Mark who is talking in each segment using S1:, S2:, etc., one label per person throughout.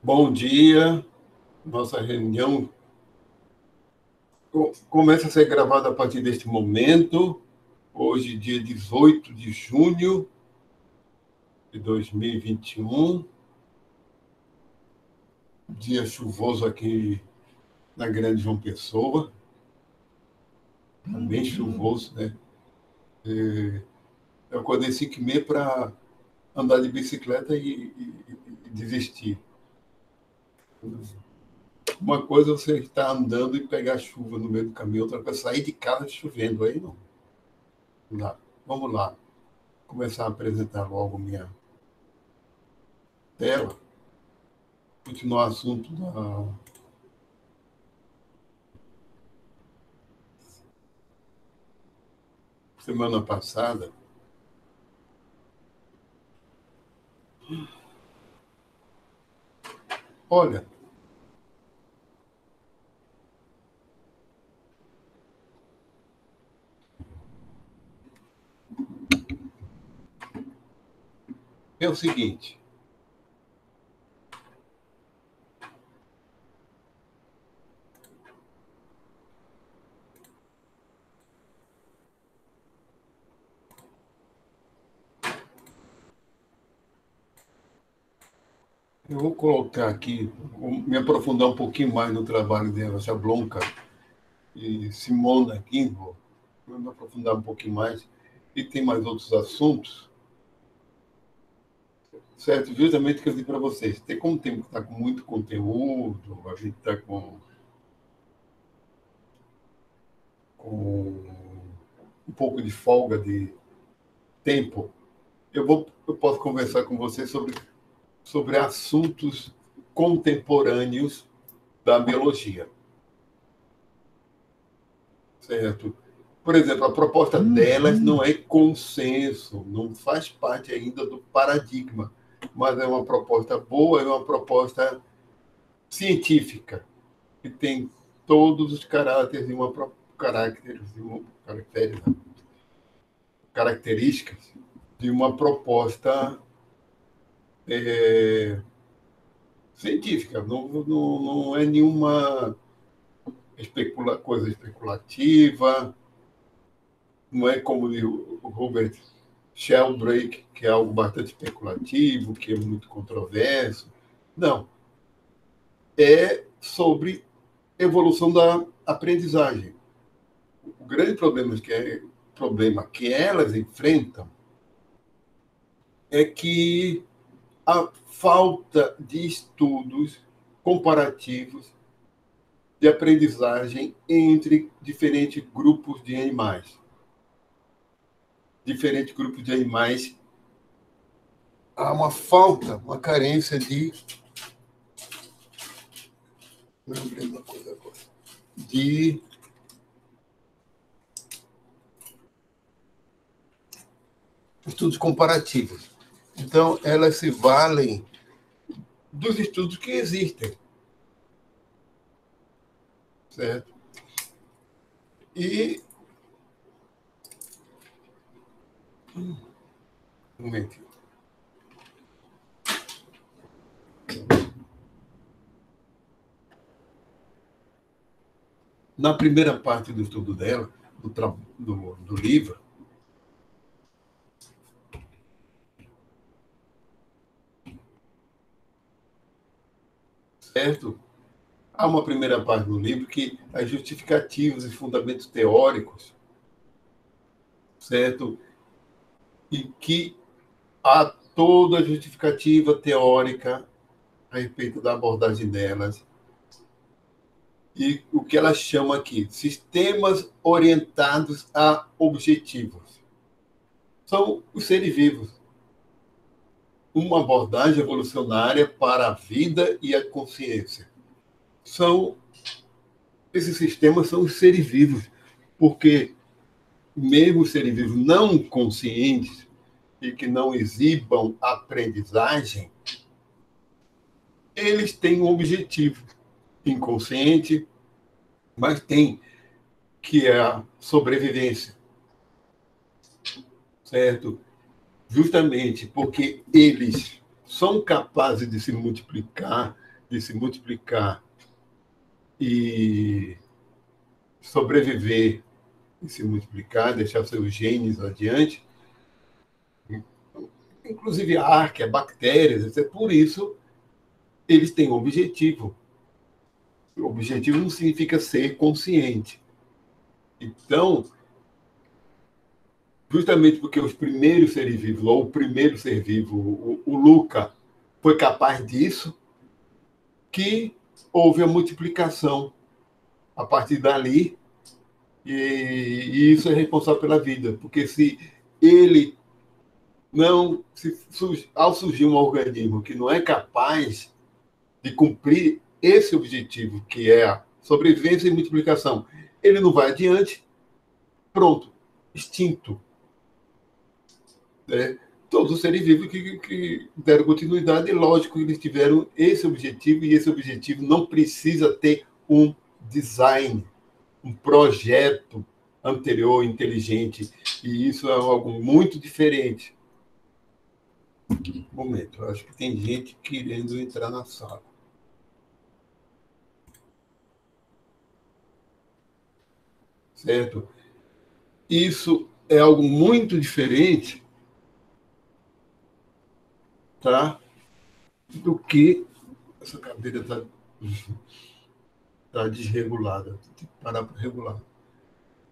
S1: Bom dia. Nossa reunião começa a ser gravada a partir deste momento. Hoje, dia 18 de junho de 2021. Dia chuvoso aqui na Grande João Pessoa. Bem chuvoso, né? Eu acordei 5h30 para andar de bicicleta e desistir. Uma coisa é você estar andando e pegar chuva no meio do caminho, outra coisa é sair de casa chovendo. Aí não. Vamos lá. Começar a apresentar logo minha tela. Continuar o assunto da semana passada. Olha, é o seguinte. Eu vou colocar aqui, vou me aprofundar um pouquinho mais no trabalho de Eva Jablonka e Simona Guinville. Vou me aprofundar um pouquinho mais. E tem mais outros assuntos, certo? Justamente o que eu disse para vocês. Como tem que estar com muito conteúdo, a gente está com um pouco de folga de tempo, eu posso conversar com vocês sobre assuntos contemporâneos da biologia, certo? Por exemplo, a proposta delas não é consenso, não faz parte ainda do paradigma, mas é uma proposta boa, é uma proposta científica, que tem todos os caracteres de uma características de uma proposta científica. Não é nenhuma coisa especulativa, não é como o Robert Sheldrake, que é algo bastante especulativo, que é muito controverso. Não. É sobre evolução da aprendizagem. O grande problema que elas enfrentam é que a falta de estudos comparativos de aprendizagem entre diferentes grupos de animais. Diferentes grupos de animais, há uma falta, uma carência de estudos comparativos. Então, elas se valem dos estudos que existem, certo? E um momentinho. Na primeira parte do estudo dela, do livro, certo? Há uma primeira parte do livro que as justificativas e fundamentos teóricos, certo? E que há toda a justificativa teórica a respeito da abordagem delas. E o que ela chama aqui, sistemas orientados a objetivos. São os seres vivos. Uma abordagem evolucionária para a vida e a consciência. Esses sistemas são os seres vivos, porque mesmo os seres vivos não conscientes e que não exibam aprendizagem, eles têm um objetivo inconsciente, mas tem que é a sobrevivência, certo? Justamente porque eles são capazes de se multiplicar, de se multiplicar e sobreviver e se multiplicar, deixar seus genes adiante, inclusive a arqueia, bactérias, etc. Por isso, eles têm um objetivo. O objetivo não significa ser consciente. Então, justamente porque os primeiros seres vivos, ou o primeiro ser vivo, o Luca, foi capaz disso, que houve a multiplicação a partir dali, e isso é responsável pela vida, porque se ele não, ao surgir um organismo que não é capaz de cumprir esse objetivo, que é a sobrevivência e multiplicação, ele não vai adiante, pronto, extinto. Né? Todos os seres vivos que deram continuidade, lógico que eles tiveram esse objetivo, e esse objetivo não precisa ter um design, um projeto anterior, inteligente, e isso é algo muito diferente. Um momento, acho que tem gente querendo entrar na sala. Certo? Isso é algo muito diferente, tá? Do que essa cadeira tá desregulada. Tem que parar para regular.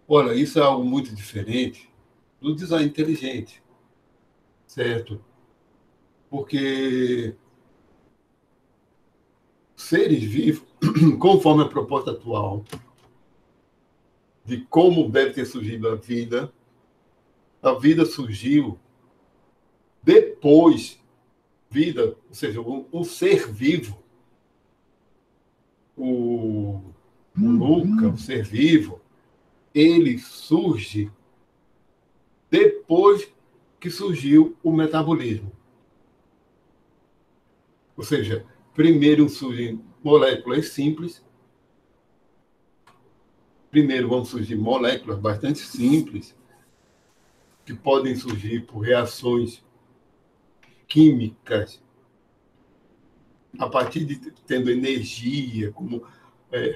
S1: Olha, isso é algo muito diferente do design inteligente, certo? Porque seres vivos, conforme a proposta atual de como deve ter surgido a vida surgiu depois, vida, ou seja, um ser vivo, o Luca, o ser vivo, ele surge depois que surgiu o metabolismo. Ou seja, primeiro surgem moléculas simples, primeiro vão surgir moléculas bastante simples, que podem surgir por reações químicas, a partir de tendo energia, como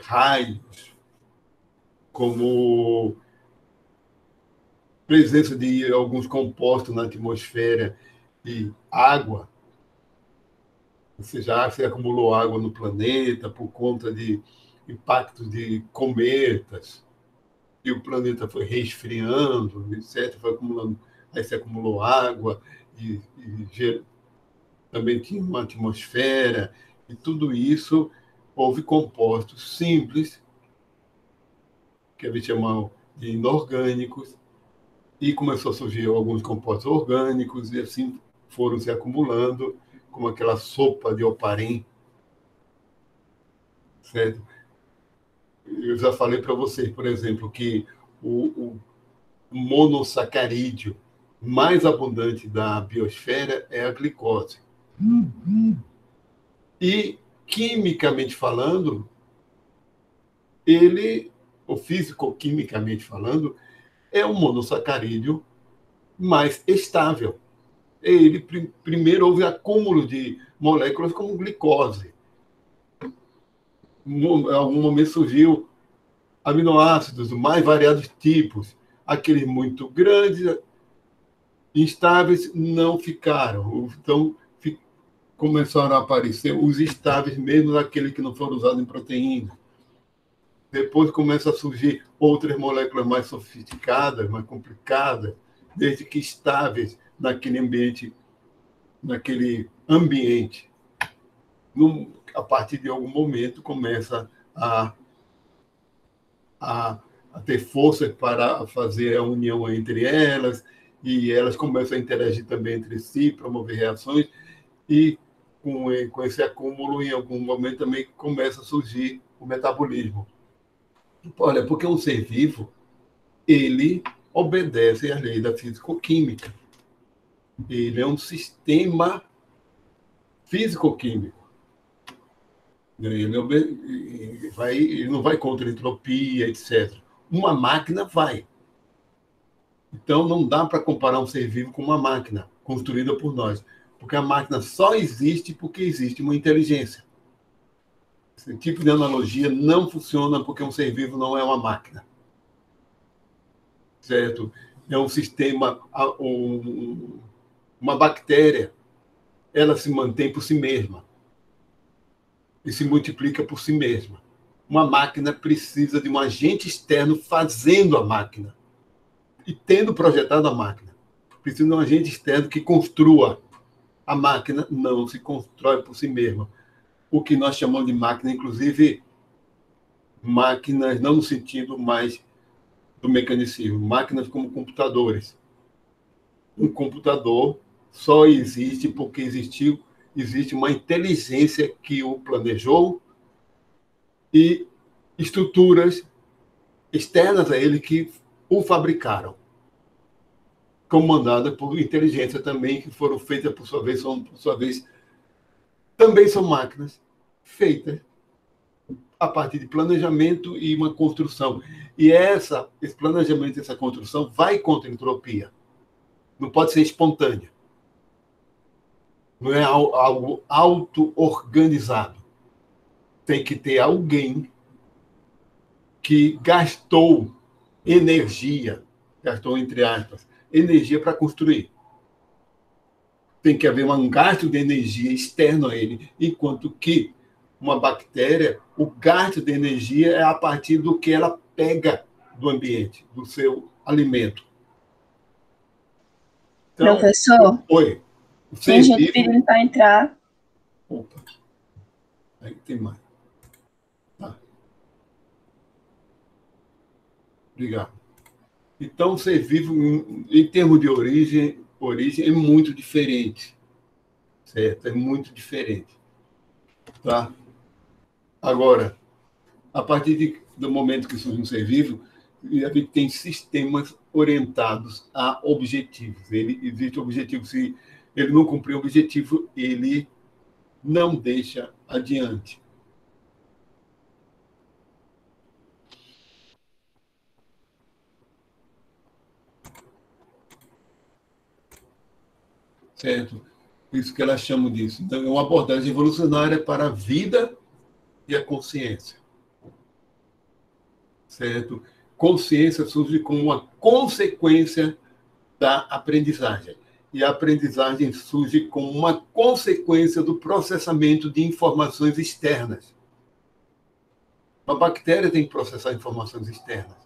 S1: raios, como presença de alguns compostos na atmosfera e água, ou seja, se acumulou água no planeta por conta de impactos de cometas, e o planeta foi resfriando, etc., foi acumulando, aí se acumulou água, e também tinha uma atmosfera, e tudo isso houve compostos simples, que a gente chama de inorgânicos, e começou a surgir alguns compostos orgânicos, e assim foram se acumulando, como aquela sopa de oparim, certo? Eu já falei para vocês, por exemplo, que o monossacarídeo mais abundante da biosfera é a glicose. E, quimicamente falando, ele, ou físico-quimicamente falando, é um monossacarídeo mais estável. Ele primeiro houve acúmulo de moléculas como glicose. Em algum momento surgiu aminoácidos dos mais variados tipos. Aqueles muito grandes, instáveis, não ficaram. Então, começaram a aparecer os estáveis, mesmo aqueles que não foram usados em proteína. Depois começa a surgir outras moléculas mais sofisticadas, mais complicadas, desde que estáveis naquele ambiente, a partir de algum momento, começa a, a ter forças para fazer a união entre elas, e elas começam a interagir também entre si, promover reações, e com esse acúmulo, em algum momento, também começa a surgir o metabolismo. Olha, porque um ser vivo, ele obedece às leis da físico-química. Ele é um sistema físico-químico. Ele não vai contra a entropia, etc. Uma máquina vai. Então, não dá para comparar um ser vivo com uma máquina construída por nós, porque a máquina só existe porque existe uma inteligência. Esse tipo de analogia não funciona porque um ser vivo não é uma máquina. Certo? É um sistema, uma bactéria, ela se mantém por si mesma e se multiplica por si mesma. Uma máquina precisa de um agente externo fazendo a máquina e tendo projetado a máquina. Precisa de um agente externo que construa. A máquina não se constrói por si mesma. O que nós chamamos de máquina, inclusive, máquinas não no sentido mais do mecanicismo, máquinas como computadores. Um computador só existe porque existe uma inteligência que o planejou e estruturas externas a ele que o fabricaram, comandadas por inteligência também, que foram feitas, por sua vez, também são máquinas feitas a partir de planejamento e uma construção. E esse planejamento, essa construção, vai contra a entropia. Não pode ser espontânea. Não é algo auto-organizado. Tem que ter alguém que gastou energia, gastou entre aspas, energia para construir. Tem que haver um gasto de energia externo a ele, enquanto que uma bactéria, o gasto de energia é a partir do que ela pega do ambiente, do seu alimento.
S2: Então, professor,
S1: oi.
S2: Tem gente pedindo para entrar.
S1: Opa. Aí tem mais. Tá. Obrigado. Então, ser vivo, em termos de origem é muito diferente. Certo? É muito diferente. Tá? Agora, a partir do momento que surge um ser vivo, a gente tem sistemas orientados a objetivos. Existe objetivo. Se ele não cumprir o objetivo, ele não deixa adiante. Certo? Isso que elas chamam disso. Então, é uma abordagem evolucionária para a vida e a consciência. Certo? Consciência surge como uma consequência da aprendizagem. E a aprendizagem surge como uma consequência do processamento de informações externas. Uma bactéria tem que processar informações externas,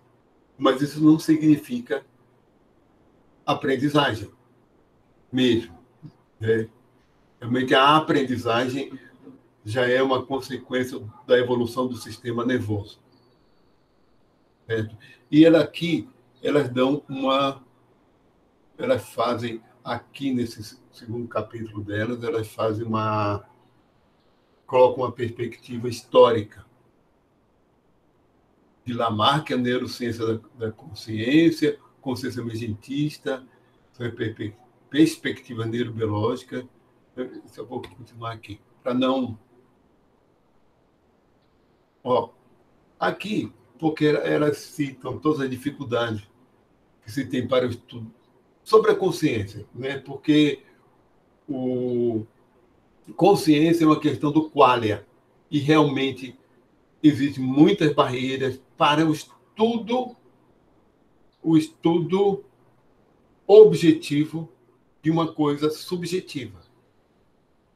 S1: mas isso não significa aprendizagem mesmo. Né? Realmente a aprendizagem já é uma consequência da evolução do sistema nervoso. Certo? E elas fazem aqui nesse segundo capítulo delas, colocam uma perspectiva histórica de Lamarck, a neurociência da consciência emergentista, perspectiva neurobiológica. Eu vou continuar aqui, para não... Aqui, porque elas citam todas as dificuldades que se tem para o estudo sobre a consciência, né? Porque consciência é uma questão do qualia, e realmente existem muitas barreiras para o estudo objetivo de uma coisa subjetiva.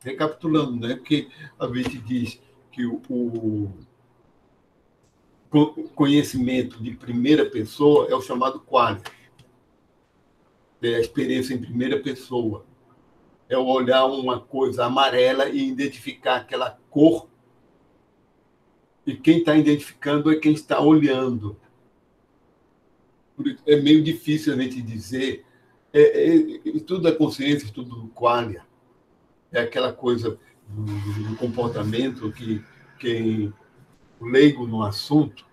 S1: Recapitulando, né? Porque a gente diz que o conhecimento de primeira pessoa é o chamado qualia. É a experiência em primeira pessoa. É o olhar uma coisa amarela e identificar aquela cor. E quem está identificando é quem está olhando. É meio difícil a gente dizer. Estudo da consciência, estudo do qualia. É aquela coisa do comportamento que quem leigo no assunto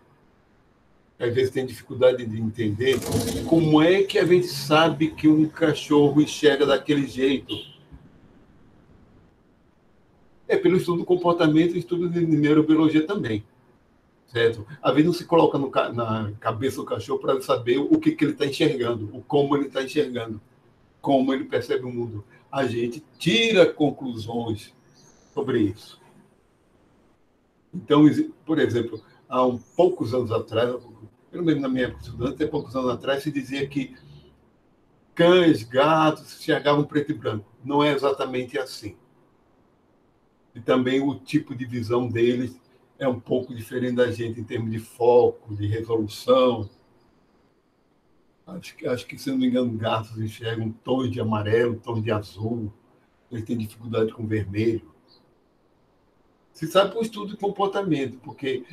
S1: às vezes tem dificuldade de entender como é que a gente sabe que um cachorro enxerga daquele jeito. É pelo estudo do comportamento e estudo de neurobiologia também. Certo? A gente não se coloca na cabeça do cachorro para saber o que ele está enxergando, o como ele está enxergando, como ele percebe o mundo. A gente tira conclusões sobre isso. Então, por exemplo, há poucos anos atrás, pelo menos na minha época de estudante, há poucos anos atrás, se dizia que cães, gatos se enxergavam preto e branco. Não é exatamente assim. E também o tipo de visão deles é um pouco diferente da gente em termos de foco, de resolução. Acho que, se não me engano, gatos enxergam tons de amarelo, tons de azul. Eles têm dificuldade com vermelho. Se sabe por estudo de comportamento, porque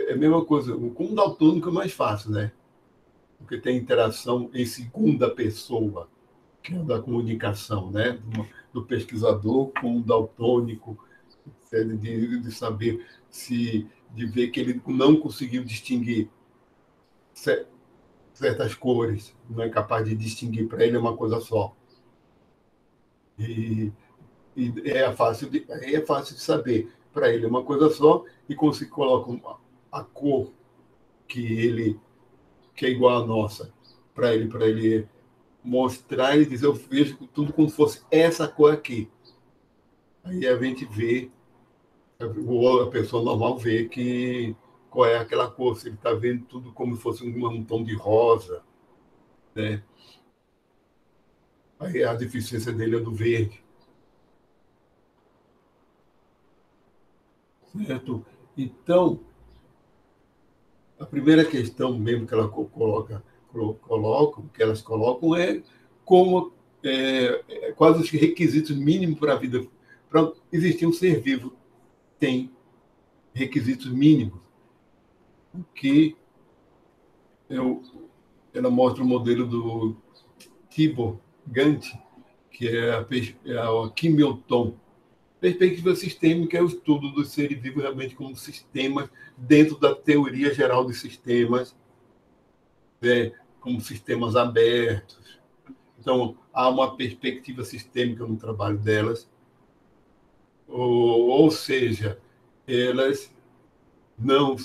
S1: é a mesma coisa. Com o daltônico é mais fácil, né? Porque tem interação em segunda pessoa, que é da comunicação, né? Do pesquisador com o daltônico, de saber de ver que ele não conseguiu distinguir certas cores, não é capaz de distinguir, para ele é uma coisa só. E é fácil de saber. Para ele é uma coisa só, e quando se coloca a cor que é igual à nossa, para ele mostrar e dizer, eu vejo tudo como se fosse essa cor aqui. Aí a gente vê, a pessoa normal vê qual é aquela cor, se ele está vendo tudo como se fosse um tom de rosa, né? Aí a deficiência dele é do verde, certo? Então, a primeira questão mesmo que que elas colocam é como quais os requisitos mínimos para a vida. Para existir um ser vivo, tem requisitos mínimos, que ela mostra o modelo do Tibor Gantt, que é a quimioton. Perspectiva sistêmica é o estudo dos seres vivos realmente como sistemas, dentro da teoria geral dos sistemas, como sistemas abertos. Então, há uma perspectiva sistêmica no trabalho delas, ou seja, elas não.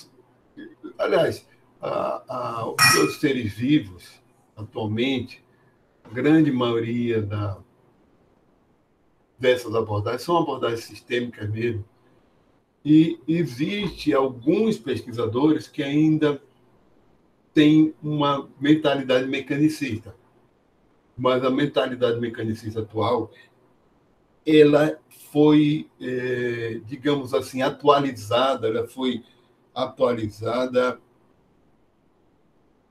S1: Aliás, os seres vivos, atualmente, a grande maioria dessas abordagens são abordagens sistêmicas mesmo, e existe alguns pesquisadores que ainda têm uma mentalidade mecanicista, mas a mentalidade mecanicista atual ela foi, digamos assim, atualizada, ela foi atualizada.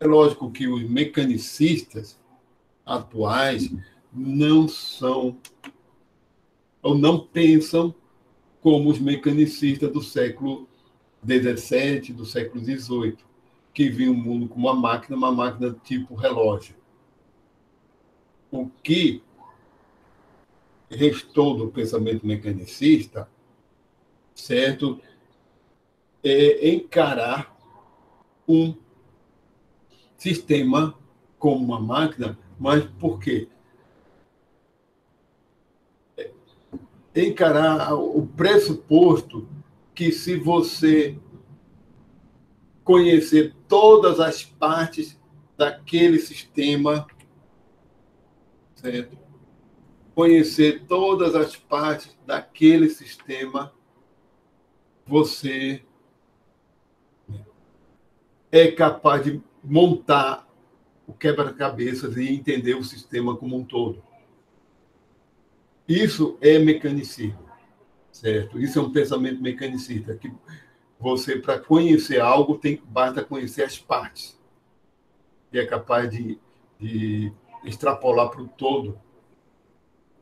S1: É lógico que os mecanicistas atuais não são ou não pensam como os mecanicistas do século XVII, do século XVIII, que viam o mundo como uma máquina tipo relógio. O que restou do pensamento mecanicista, certo, é encarar um sistema como uma máquina, mas por quê? Encarar o pressuposto que, se você conhecer todas as partes daquele sistema, certo? Conhecer todas as partes daquele sistema, você é capaz de montar o quebra-cabeças e entender o sistema como um todo. Isso é mecanicismo, certo? Isso é um pensamento mecanicista, que você, para conhecer algo, basta conhecer as partes. E é capaz de extrapolar para o todo.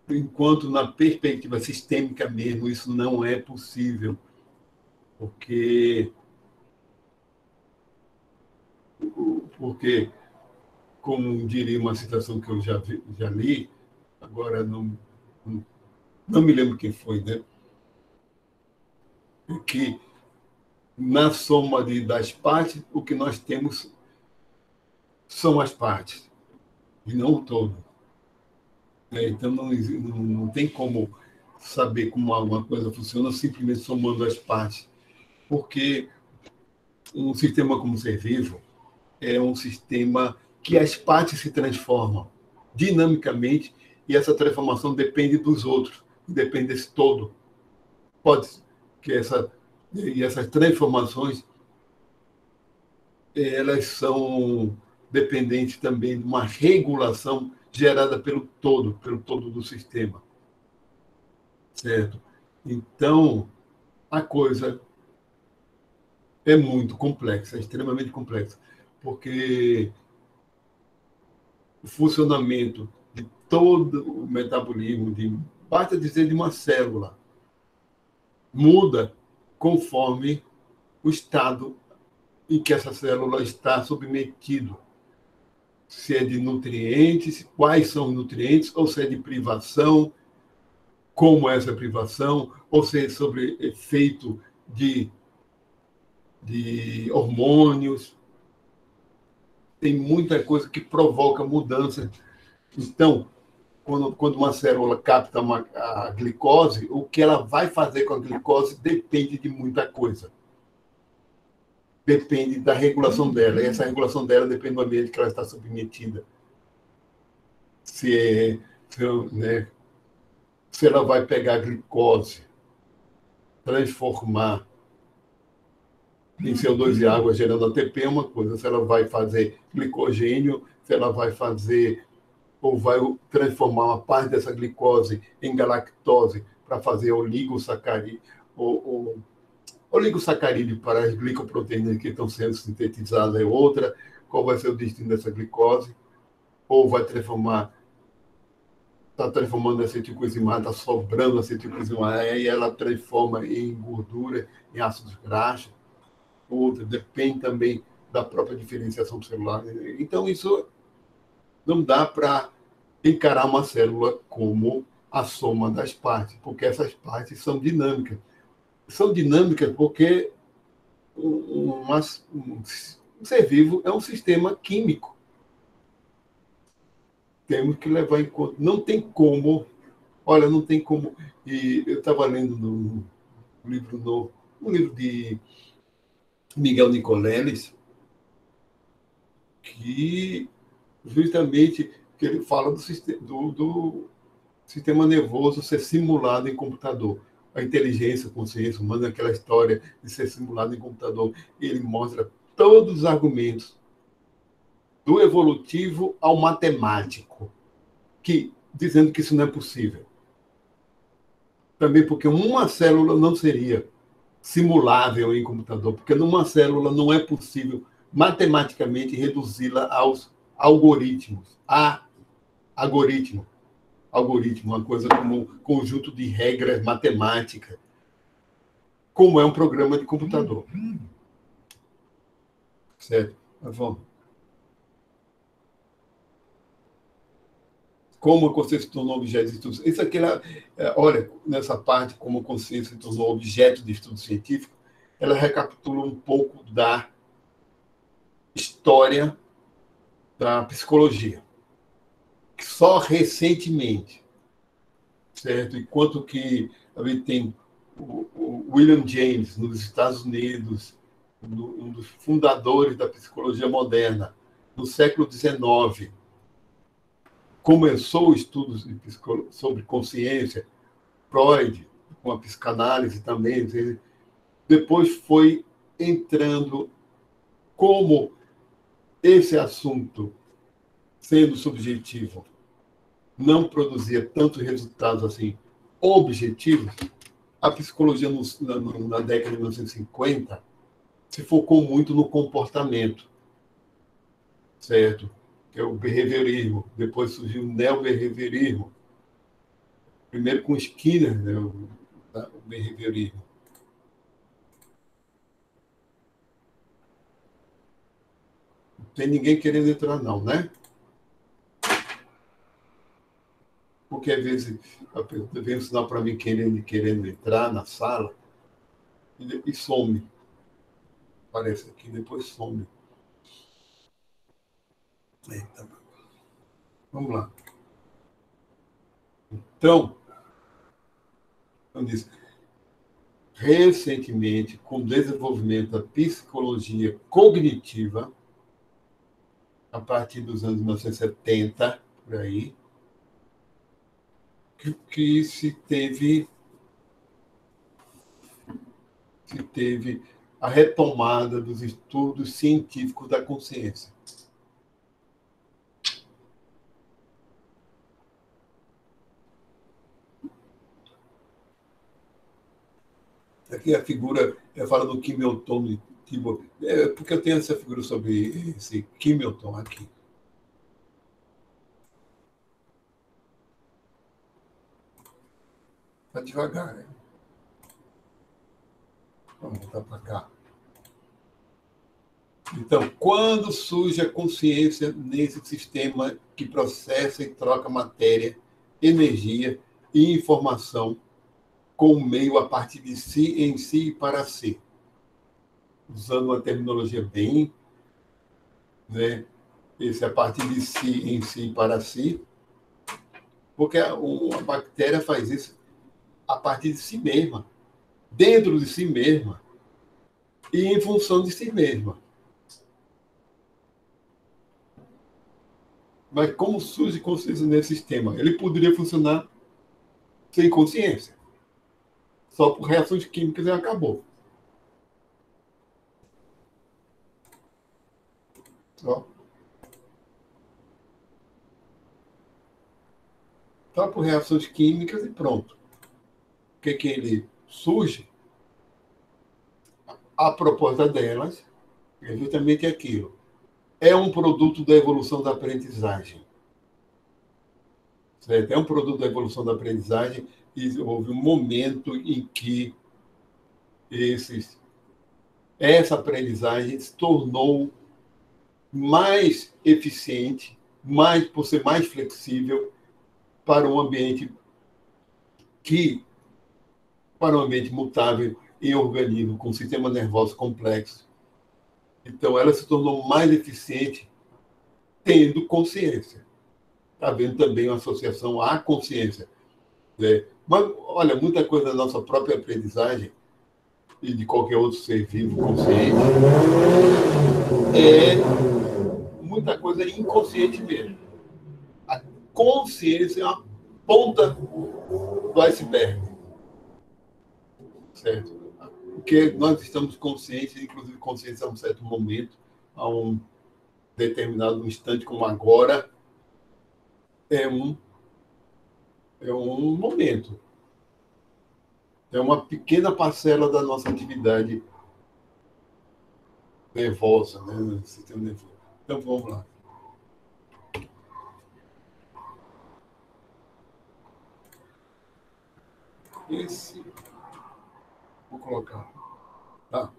S1: Enquanto, na perspectiva sistêmica mesmo, isso não é possível. Porque, como diria uma citação que eu já li, agora não me lembro quem foi, né? Que na soma das partes, o que nós temos são as partes, e não o todo. Então, não tem como saber como alguma coisa funciona simplesmente somando as partes, porque um sistema como o ser vivo é um sistema que as partes se transformam dinamicamente, e essa transformação depende dos outros, depende desse todo. Pode que E essas transformações, elas são dependentes também de uma regulação gerada pelo todo do sistema, certo? Então, a coisa é muito complexa, é extremamente complexa, porque o funcionamento de todo o metabolismo, basta dizer de uma célula, muda conforme o estado em que essa célula está submetido. Se é de nutrientes, quais são os nutrientes, ou se é de privação, como é essa privação, ou se é sobre efeito de hormônios. Tem muita coisa que provoca mudança. Então, quando uma célula capta a glicose, o que ela vai fazer com a glicose depende de muita coisa. Depende da regulação dela. E essa regulação dela depende do ambiente que ela está submetida. Né, se ela vai pegar a glicose, transformar em CO2 e água, gerando ATP, é uma coisa. Se ela vai fazer glicogênio, se ela vai fazer ou vai transformar uma parte dessa glicose em galactose para fazer oligosacarídeo, oligosacarídeo para as glicoproteínas que estão sendo sintetizadas é outra. Qual vai ser o destino dessa glicose? Ou vai está transformando acetilcoenzimada, está sobrando acetilcoenzimada, e ela transforma em gordura, em ácidos graxos. Outra, depende também da própria diferenciação celular. Então, isso não dá para encarar uma célula como a soma das partes, porque essas partes são dinâmicas. São dinâmicas porque um ser vivo é um sistema químico. Temos que levar em conta. Não tem como. Olha, não tem como. E eu estava lendo no livro novo, um livro de Miguel Nicoleles, que justamente que ele fala do sistema nervoso ser simulado em computador. A inteligência, a consciência humana, aquela história de ser simulado em computador. Ele mostra todos os argumentos, do evolutivo ao matemático, dizendo que isso não é possível. Também porque uma célula não seria simulável em computador, porque numa célula não é possível matematicamente reduzi-la aos algoritmos. Algoritmo, uma coisa como um conjunto de regras matemáticas, como é um programa de computador. Certo? Mas vamos. Como a consciência se tornou objeto de estudo. Isso aqui, olha, nessa parte, como a consciência se tornou objeto de estudo científico, ela recapitula um pouco da história da psicologia. Só recentemente, certo? Enquanto que a gente tem o William James, nos Estados Unidos, um dos fundadores da psicologia moderna, no século XIX, começou estudos sobre consciência, Freud, com a psicanálise também, depois foi entrando como esse assunto, sendo subjetivo, não produzia tantos resultados assim objetivos. A psicologia na década de 1950 se focou muito no comportamento, certo? Que é o behaviorismo. Depois surgiu o neobehaviorismo. Primeiro com Skinner, né, o behaviorismo. Não tem ninguém querendo entrar, não, né? Porque às vezes a pessoa vem ensinar para mim querendo entrar na sala e some. Aparece aqui, depois some. Eita. Vamos lá. Então, eu disse, recentemente, com o desenvolvimento da psicologia cognitiva, a partir dos anos 1970, por aí, que se se teve a retomada dos estudos científicos da consciência. Aqui a figura, fala do Kim Il-sung, porque eu tenho essa figura sobre esse Kim Il-sung aqui. Está devagar, né? Vamos voltar para cá. Então, quando surge a consciência nesse sistema que processa e troca matéria, energia e informação com o meio a partir de si, em si e para si? Usando uma terminologia bem, né? Esse a partir de si, em si e para si, porque a bactéria faz isso a partir de si mesma, dentro de si mesma e em função de si mesma. Mas como surge consciência nesse sistema? Ele poderia funcionar sem consciência. Só por reações químicas e acabou. Só por reações químicas e pronto. O que ele surge? A proposta delas é justamente aquilo. É um produto da evolução da aprendizagem. Certo? É um produto da evolução da aprendizagem e houve um momento em que essa aprendizagem se tornou mais eficiente, por ser mais flexível para um ambiente mutável em organismo com sistema nervoso complexo. Então, ela se tornou mais eficiente tendo consciência. Está havendo também uma associação à consciência. Né? Mas, olha, muita coisa da nossa própria aprendizagem e de qualquer outro ser vivo consciente muita coisa inconsciente mesmo. A consciência é uma ponta do iceberg. Certo? Porque nós estamos conscientes, inclusive conscientes a um certo momento, a um determinado instante como agora, é um momento. É uma pequena parcela da nossa atividade nervosa, né? Sistema nervoso. Então, vamos lá. Vou colocar. Tá?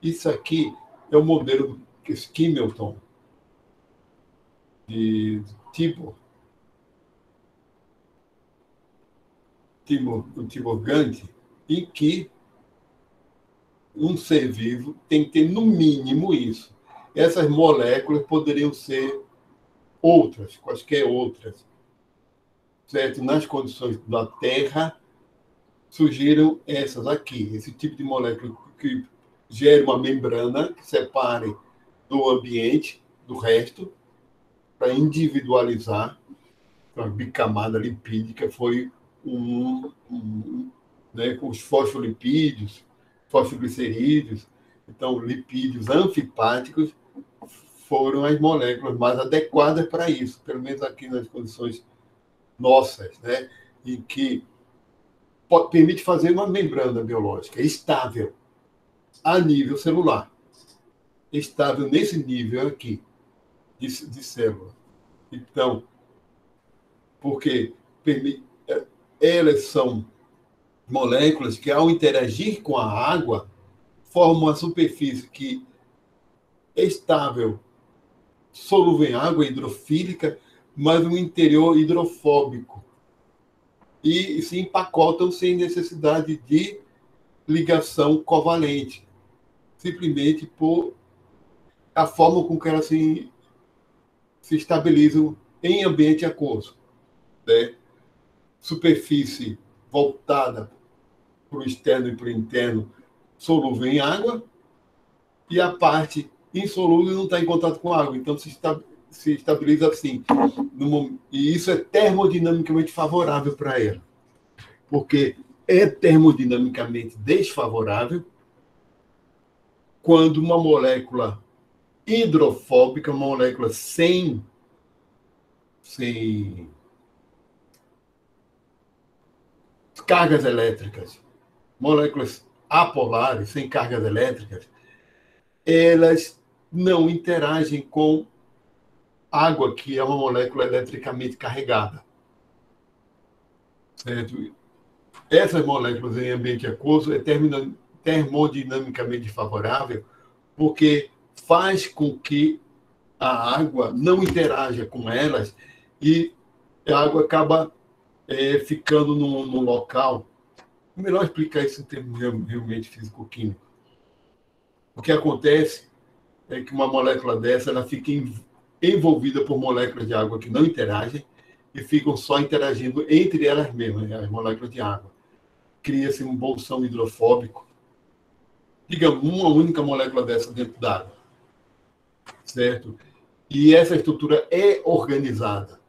S1: Isso aqui é o modelo do Kim Il-sung, de Tibor Ganti, em que um ser vivo tem que ter, no mínimo, isso. Essas moléculas poderiam ser outras, quaisquer outras. Certo? Nas condições da Terra, surgiram essas aqui, esse tipo de molécula que gera uma membrana que separe do ambiente, do resto, para individualizar. A bicamada lipídica foi né, com os fosfolipídios, fosfoglicerídeos, então lipídios anfipáticos foram as moléculas mais adequadas para isso, pelo menos aqui nas condições nossas, né, em que permite fazer uma membrana biológica estável a nível celular, estável nesse nível aqui de célula. Então, porque elas são moléculas que, ao interagir com a água, formam uma superfície que é estável, solúvel em água, hidrofílica, mas um interior hidrofóbico. E se empacotam sem necessidade de ligação covalente, simplesmente por a forma com que elas se estabilizam em ambiente aquoso. Né? Superfície voltada para o externo e para o interno, solúvel em água, e a parte insolúvel não está em contato com a água, então se estabiliza assim. E isso é termodinamicamente favorável para ela, porque é termodinamicamente desfavorável quando uma molécula hidrofóbica, uma molécula sem cargas elétricas, moléculas apolares, sem cargas elétricas, elas não interagem com água, que é uma molécula eletricamente carregada. Certo? Essas moléculas em ambiente aquoso é termodinamicamente favorável, porque faz com que a água não interaja com elas e a água acaba ficando num local. Melhor explicar isso em termos realmente físico-químico. O que acontece é que uma molécula dessa ela fica envolvida por moléculas de água que não interagem e ficam só interagindo entre elas mesmas, as moléculas de água. Cria-se um bolsão hidrofóbico, digamos, uma única molécula dessa dentro d'água, certo? E essa estrutura é organizada.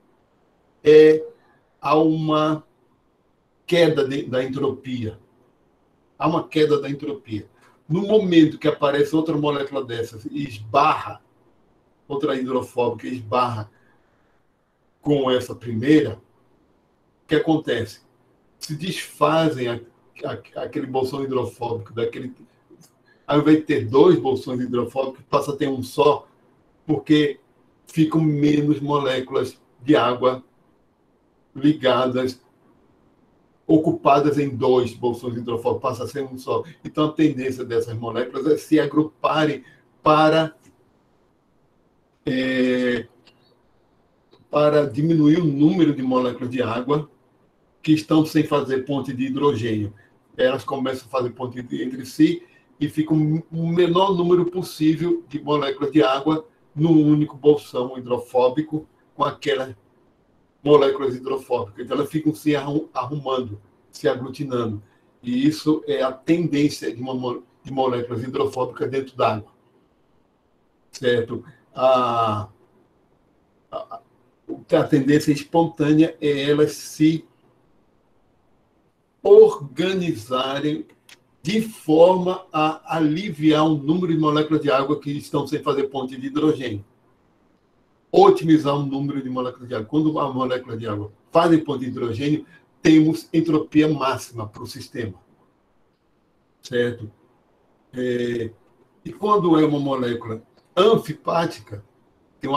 S1: Há uma queda da entropia. Há uma queda da entropia. No momento que aparece outra molécula dessas e esbarra, outra hidrofóbica esbarra com essa primeira, o que acontece? Se desfazem aquele bolsão hidrofóbico, ao invés de ter 2 bolsões hidrofóbicos, passa a ter um só, porque ficam menos moléculas de água ligadas, ocupadas em 2 bolsões hidrofóbicos, passa a ser um só. Então, a tendência dessas moléculas é se agruparem para diminuir o número de moléculas de água que estão sem fazer ponte de hidrogênio. Elas começam a fazer ponte entre si e fica o menor número possível de moléculas de água num único bolsão hidrofóbico com aquelas moléculas hidrofóbicas. Então, elas ficam se arrumando, se aglutinando. E isso é a tendência de moléculas hidrofóbicas dentro d'água. Certo? A tendência espontânea é elas se organizarem de forma a aliviar o número de moléculas de água que estão sem fazer ponte de hidrogênio. Otimizar o número de moléculas de água. Quando a molécula de água fazem ponte de hidrogênio, temos entropia máxima para o sistema. Certo? E quando é uma molécula anfipática, tem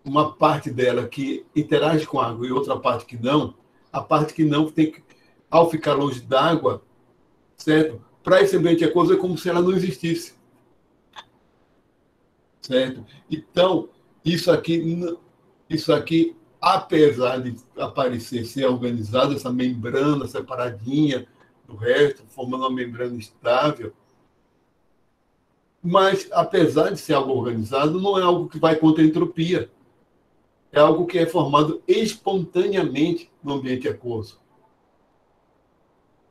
S1: uma parte dela que interage com a água e outra parte que não, a parte que não tem que, ao ficar longe d'água, certo? Para esse ambiente aquoso é como se ela não existisse. Certo? Então, isso aqui, apesar de aparecer ser organizado, essa membrana separadinha do resto, formando uma membrana estável, mas, apesar de ser algo organizado, não é algo que vai contra a entropia. É algo que é formado espontaneamente no ambiente aquoso.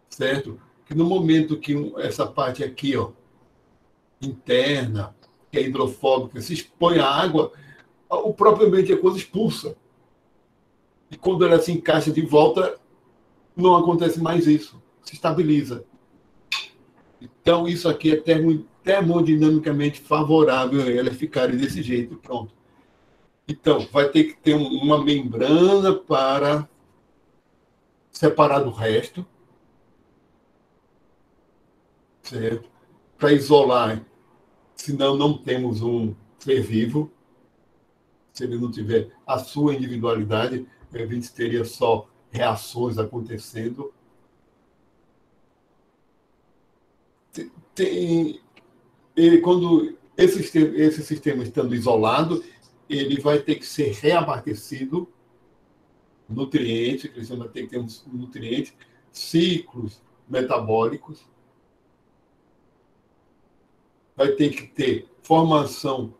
S1: Certo? Que no momento que essa parte aqui, ó, interna, que é hidrofóbica, se expõe à água, o próprio ambiente aquoso expulsa. E quando ela se encaixa de volta, não acontece mais isso. Se estabiliza. Então, isso aqui é termodinamicamente favorável a elas ficarem desse jeito. Pronto. Então, vai ter que ter uma membrana para separar do resto, certo? Para isolar, senão não temos um ser vivo. Se ele não tiver a sua individualidade, a gente teria só reações acontecendo. Quando esse sistema estando isolado, ele vai ter que ser reabastecido, nutrientes, que vai ter que ter nutrientes, ciclos metabólicos, vai ter que ter formação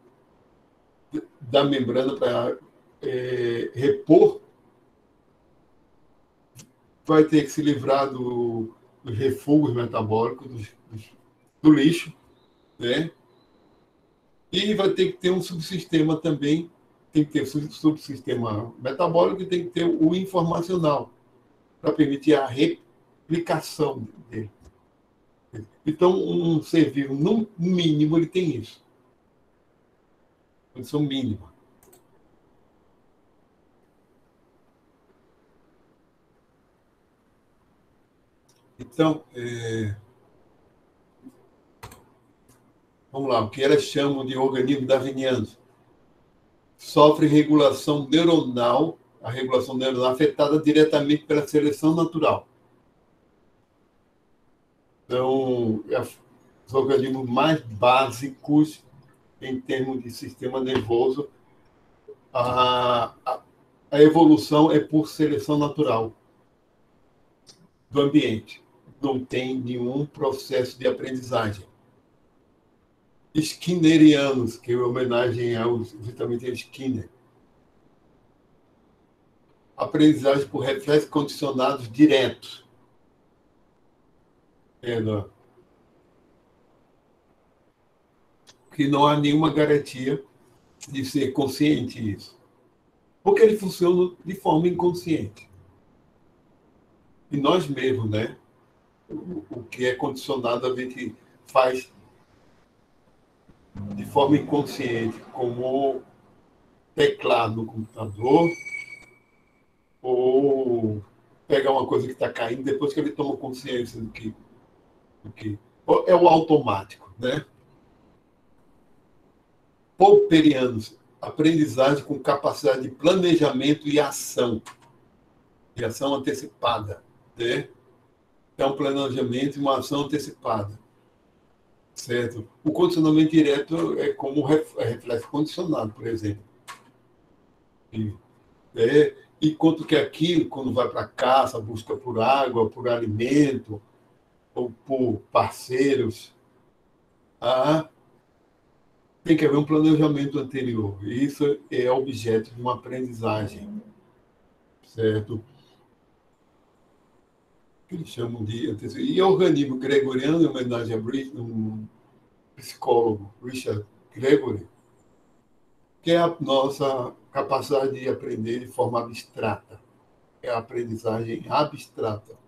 S1: da membrana para repor, vai ter que se livrar dos refugos metabólicos, do lixo, né? E vai ter que ter um subsistema também, tem que ter o subsistema metabólico e tem que ter o informacional. para permitir a replicação dele. Então, um ser vivo, no mínimo, ele tem isso. Condição mínima. Então, vamos lá, o que elas chamam de organismos darwinianos. Sofre regulação neuronal, a regulação neuronal afetada diretamente pela seleção natural. Então, os organismos mais básicos em termos de sistema nervoso, a evolução é por seleção natural do ambiente. Não tem nenhum processo de aprendizagem. Skinnerianos, que é homenagem justamente a Skinner. Aprendizagem por reflexos condicionados diretos. Que não há nenhuma garantia de ser consciente isso. Porque ele funciona de forma inconsciente. E nós mesmos, né? O que é condicionado a gente faz de forma inconsciente, como teclar no computador, ou pegar uma coisa que está caindo depois que ele toma consciência do que é o automático, né? Popperianos, aprendizagem com capacidade de planejamento e ação antecipada, né? É um planejamento e uma ação antecipada, certo? O condicionamento direto é como reflexo condicionado, por exemplo. Enquanto que aquilo, quando vai para a caça, busca por água, por alimento, ou por parceiros, tem que haver um planejamento anterior. Isso é objeto de uma aprendizagem, certo? Que eles chamam de antecedência. E o organismo gregoriano, em homenagem a um psicólogo, Richard Gregory, que é a nossa capacidade de aprender de forma abstrata. É a aprendizagem abstrata,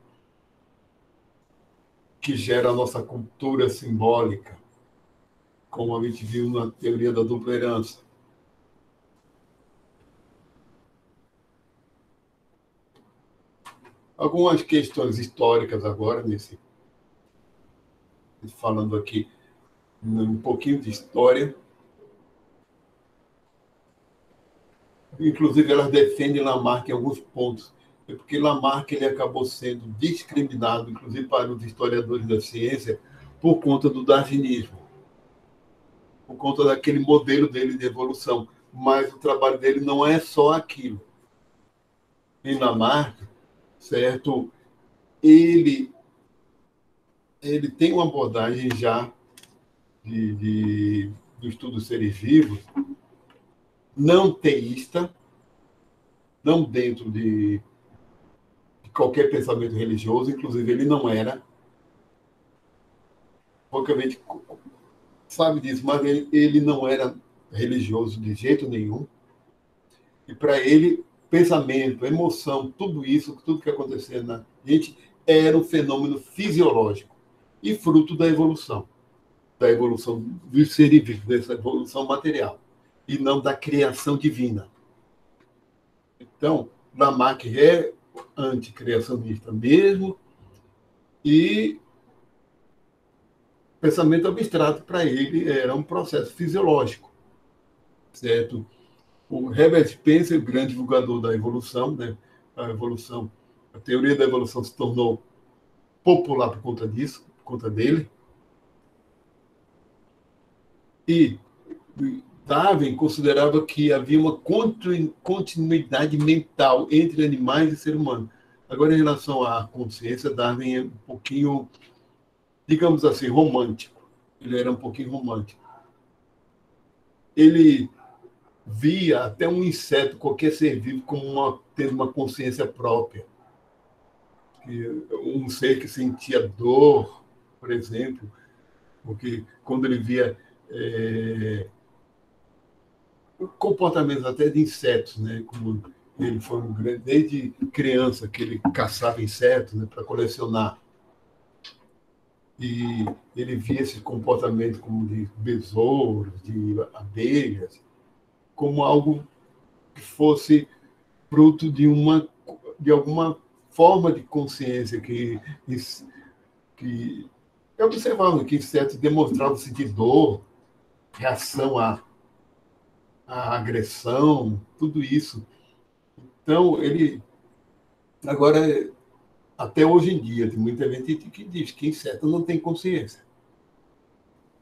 S1: que gera a nossa cultura simbólica, como a gente viu na teoria da dupla herança. Algumas questões históricas agora, falando aqui um pouquinho de história. Inclusive, elas defendem Lamarck em alguns pontos, porque Lamarck ele acabou sendo discriminado, inclusive para os historiadores da ciência, por conta do darwinismo, por conta daquele modelo dele de evolução. Mas o trabalho dele não é só aquilo. Em Lamarck, certo? Ele tem uma abordagem já do estudo dos seres vivos, não teísta, não dentro de qualquer pensamento religioso, inclusive ele não era, pouca gente sabe disso, mas ele não era religioso de jeito nenhum, e para ele, pensamento, emoção, tudo isso, tudo que acontecia na gente, era um fenômeno fisiológico e fruto da evolução dos seres vivos, dessa evolução material, e não da criação divina. Então, Lamarck é anticriacionista mesmo, e pensamento abstrato para ele era um processo fisiológico, certo? O Herbert Spencer, o grande divulgador da evolução, né? A teoria da evolução se tornou popular por conta disso, por conta dele. E Darwin considerava que havia uma continuidade mental entre animais e ser humano. Agora, em relação à consciência, Darwin é um pouquinho, digamos assim, romântico. Ele era um pouquinho romântico. Ele via até um inseto, qualquer ser vivo, como tendo uma consciência própria. Um ser que sentia dor, por exemplo, porque quando ele via comportamentos até de insetos, né, como Ele foi desde criança que ele caçava insetos, né, para colecionar. E ele via esse comportamento como de besouros, de abelhas, como algo que fosse fruto de alguma forma de consciência que eu observava que insetos demonstravam sentir dor, reação à agressão, tudo isso. Então, ele agora, até hoje em dia, tem muita gente que diz que inseto não tem consciência.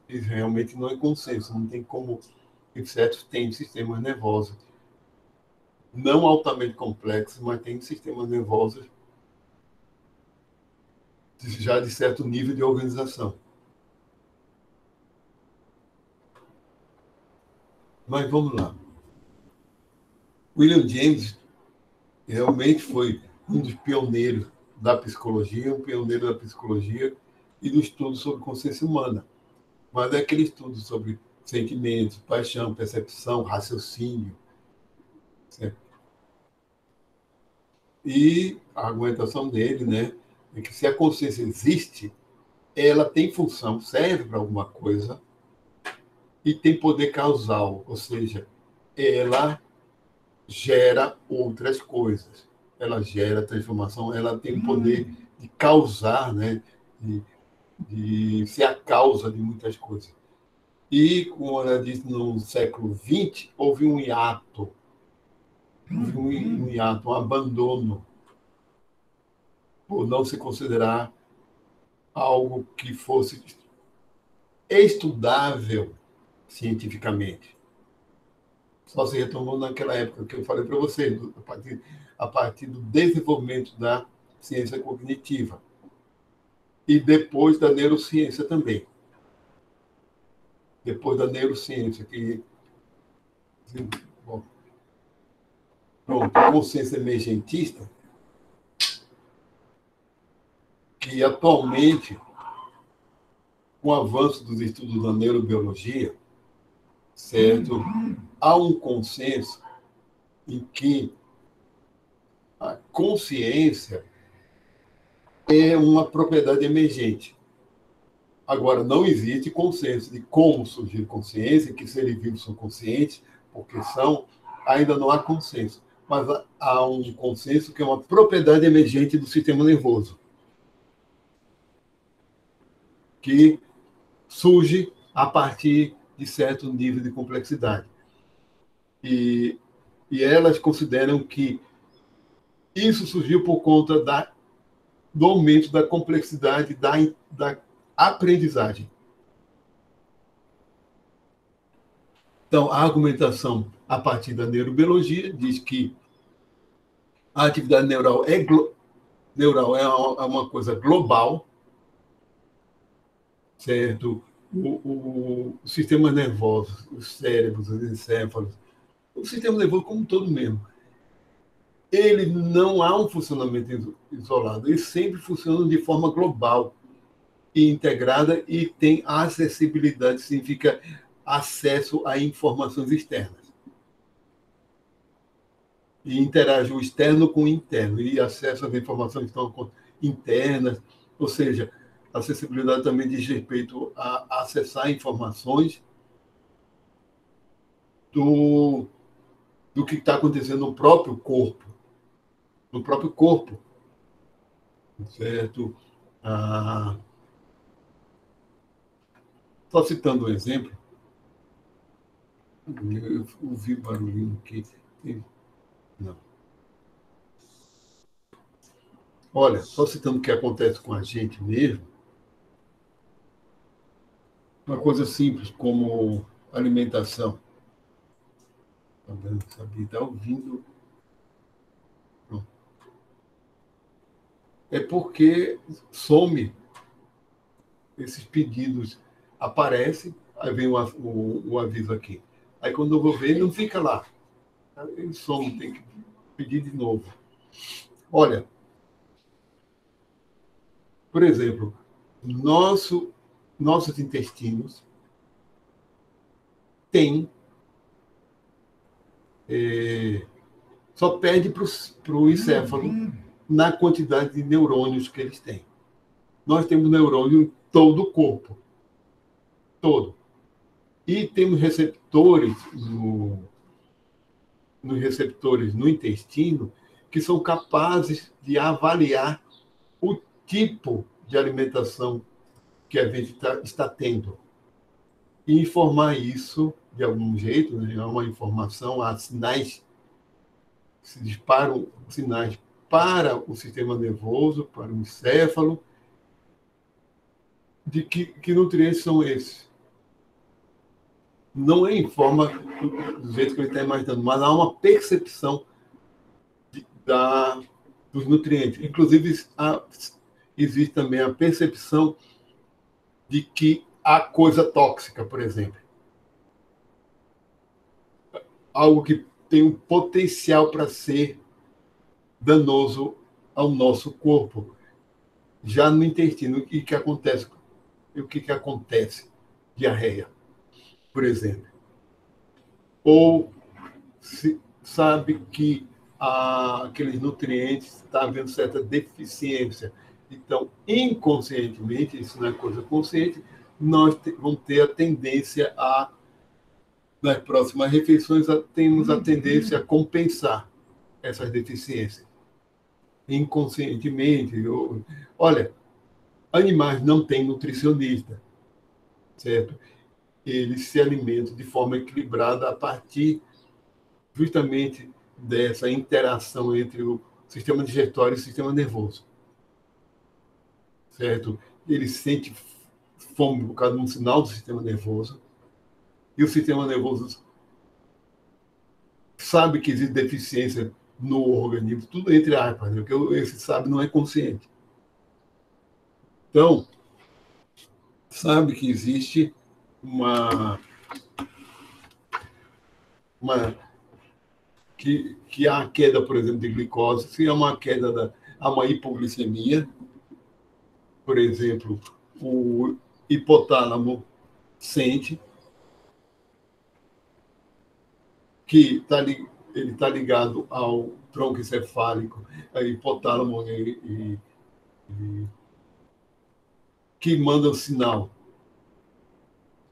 S1: Isso realmente não é consenso, não tem como. Insetos têm sistemas nervosos, não altamente complexos, mas têm sistemas nervosos já de certo nível de organização. Mas vamos lá. William James realmente foi um dos pioneiros da psicologia, um pioneiro da psicologia e do estudo sobre consciência humana. Mas é aquele estudo sobre sentimentos, paixão, percepção, raciocínio. Certo? E a argumentação dele, né, é que se a consciência existe, ela tem função, serve para alguma coisa e tem poder causal, ou seja, ela gera outras coisas. Ela gera transformação, ela tem o poder de causar, né, de ser a causa de muitas coisas. E, como ela disse, no século XX, houve um hiato, um abandono, por não se considerar algo que fosse estudável cientificamente. Só se retomou naquela época que eu falei para você, a partir do desenvolvimento da ciência cognitiva. E depois da neurociência também. Depois da neurociência, que. Bom, pronto, consciência emergentista, que atualmente, com o avanço dos estudos da neurobiologia, certo? Há um consenso em que a consciência é uma propriedade emergente. Agora, não existe consenso de como surgir consciência, que seres vivos são conscientes, porque são, ainda não há consenso. Mas há um consenso que é uma propriedade emergente do sistema nervoso, que surge a partir de certo nível de complexidade. E elas consideram que isso surgiu por conta do aumento da complexidade da aprendizagem. Então, a argumentação a partir da neurobiologia diz que a atividade neural é uma coisa global, certo? Os sistemas nervosos, os cérebros, os encéfalos, o sistema nervoso como um todo mesmo, ele não há um funcionamento isolado, eles sempre funcionam de forma global e integrada e tem acessibilidade, significa acesso a informações externas. E interage o externo com o interno, e acesso às informações que estão internas, ou seja, acessibilidade também diz respeito a acessar informações do que está acontecendo no próprio corpo, certo? Só citando um exemplo, eu ouvi barulhinho aqui. Não. Olha, só citando o que acontece com a gente mesmo, uma coisa simples como alimentação. Está ouvindo? Não. É porque some esses pedidos, aparece, aí vem o aviso aqui. Aí quando eu vou ver, não fica lá. Ele some, tem que pedir de novo. Olha, por exemplo, nossos intestinos têm só perde para o encéfalo na quantidade de neurônios que eles têm. Nós temos neurônio em todo o corpo. Todo. E temos receptores nos receptores no intestino que são capazes de avaliar o tipo de alimentação que a gente está tendo. E informar isso de algum jeito, né? É uma informação, há sinais, se disparam sinais para o sistema nervoso, para o encéfalo, de que nutrientes são esses. Não é em forma do jeito que ele está imaginando, mas há uma percepção dos nutrientes. Inclusive, existe também a percepção de que há coisa tóxica, por exemplo. Algo que tem um potencial para ser danoso ao nosso corpo. Já no intestino, o que acontece? O que acontece? Diarreia, por exemplo. Ou se sabe que aqueles nutrientes está havendo certa deficiência. Então, inconscientemente, isso não é coisa consciente, nós vamos ter a tendência nas próximas refeições, temos a tendência a compensar essas deficiências. Inconscientemente. Olha, animais não têm nutricionista, certo? Eles se alimentam de forma equilibrada a partir justamente dessa interação entre o sistema digestório e o sistema nervoso. Certo? Ele sente fome por causa de um sinal do sistema nervoso, e o sistema nervoso sabe que existe deficiência no organismo, tudo entre aspas, né? Porque esse sabe não é consciente. Então, sabe que existe que há queda, por exemplo, de glicose, se há uma queda, há uma hipoglicemia, por exemplo, o hipotálamo sente que ele está ligado ao tronco encefálico, a hipotálamo, que manda o sinal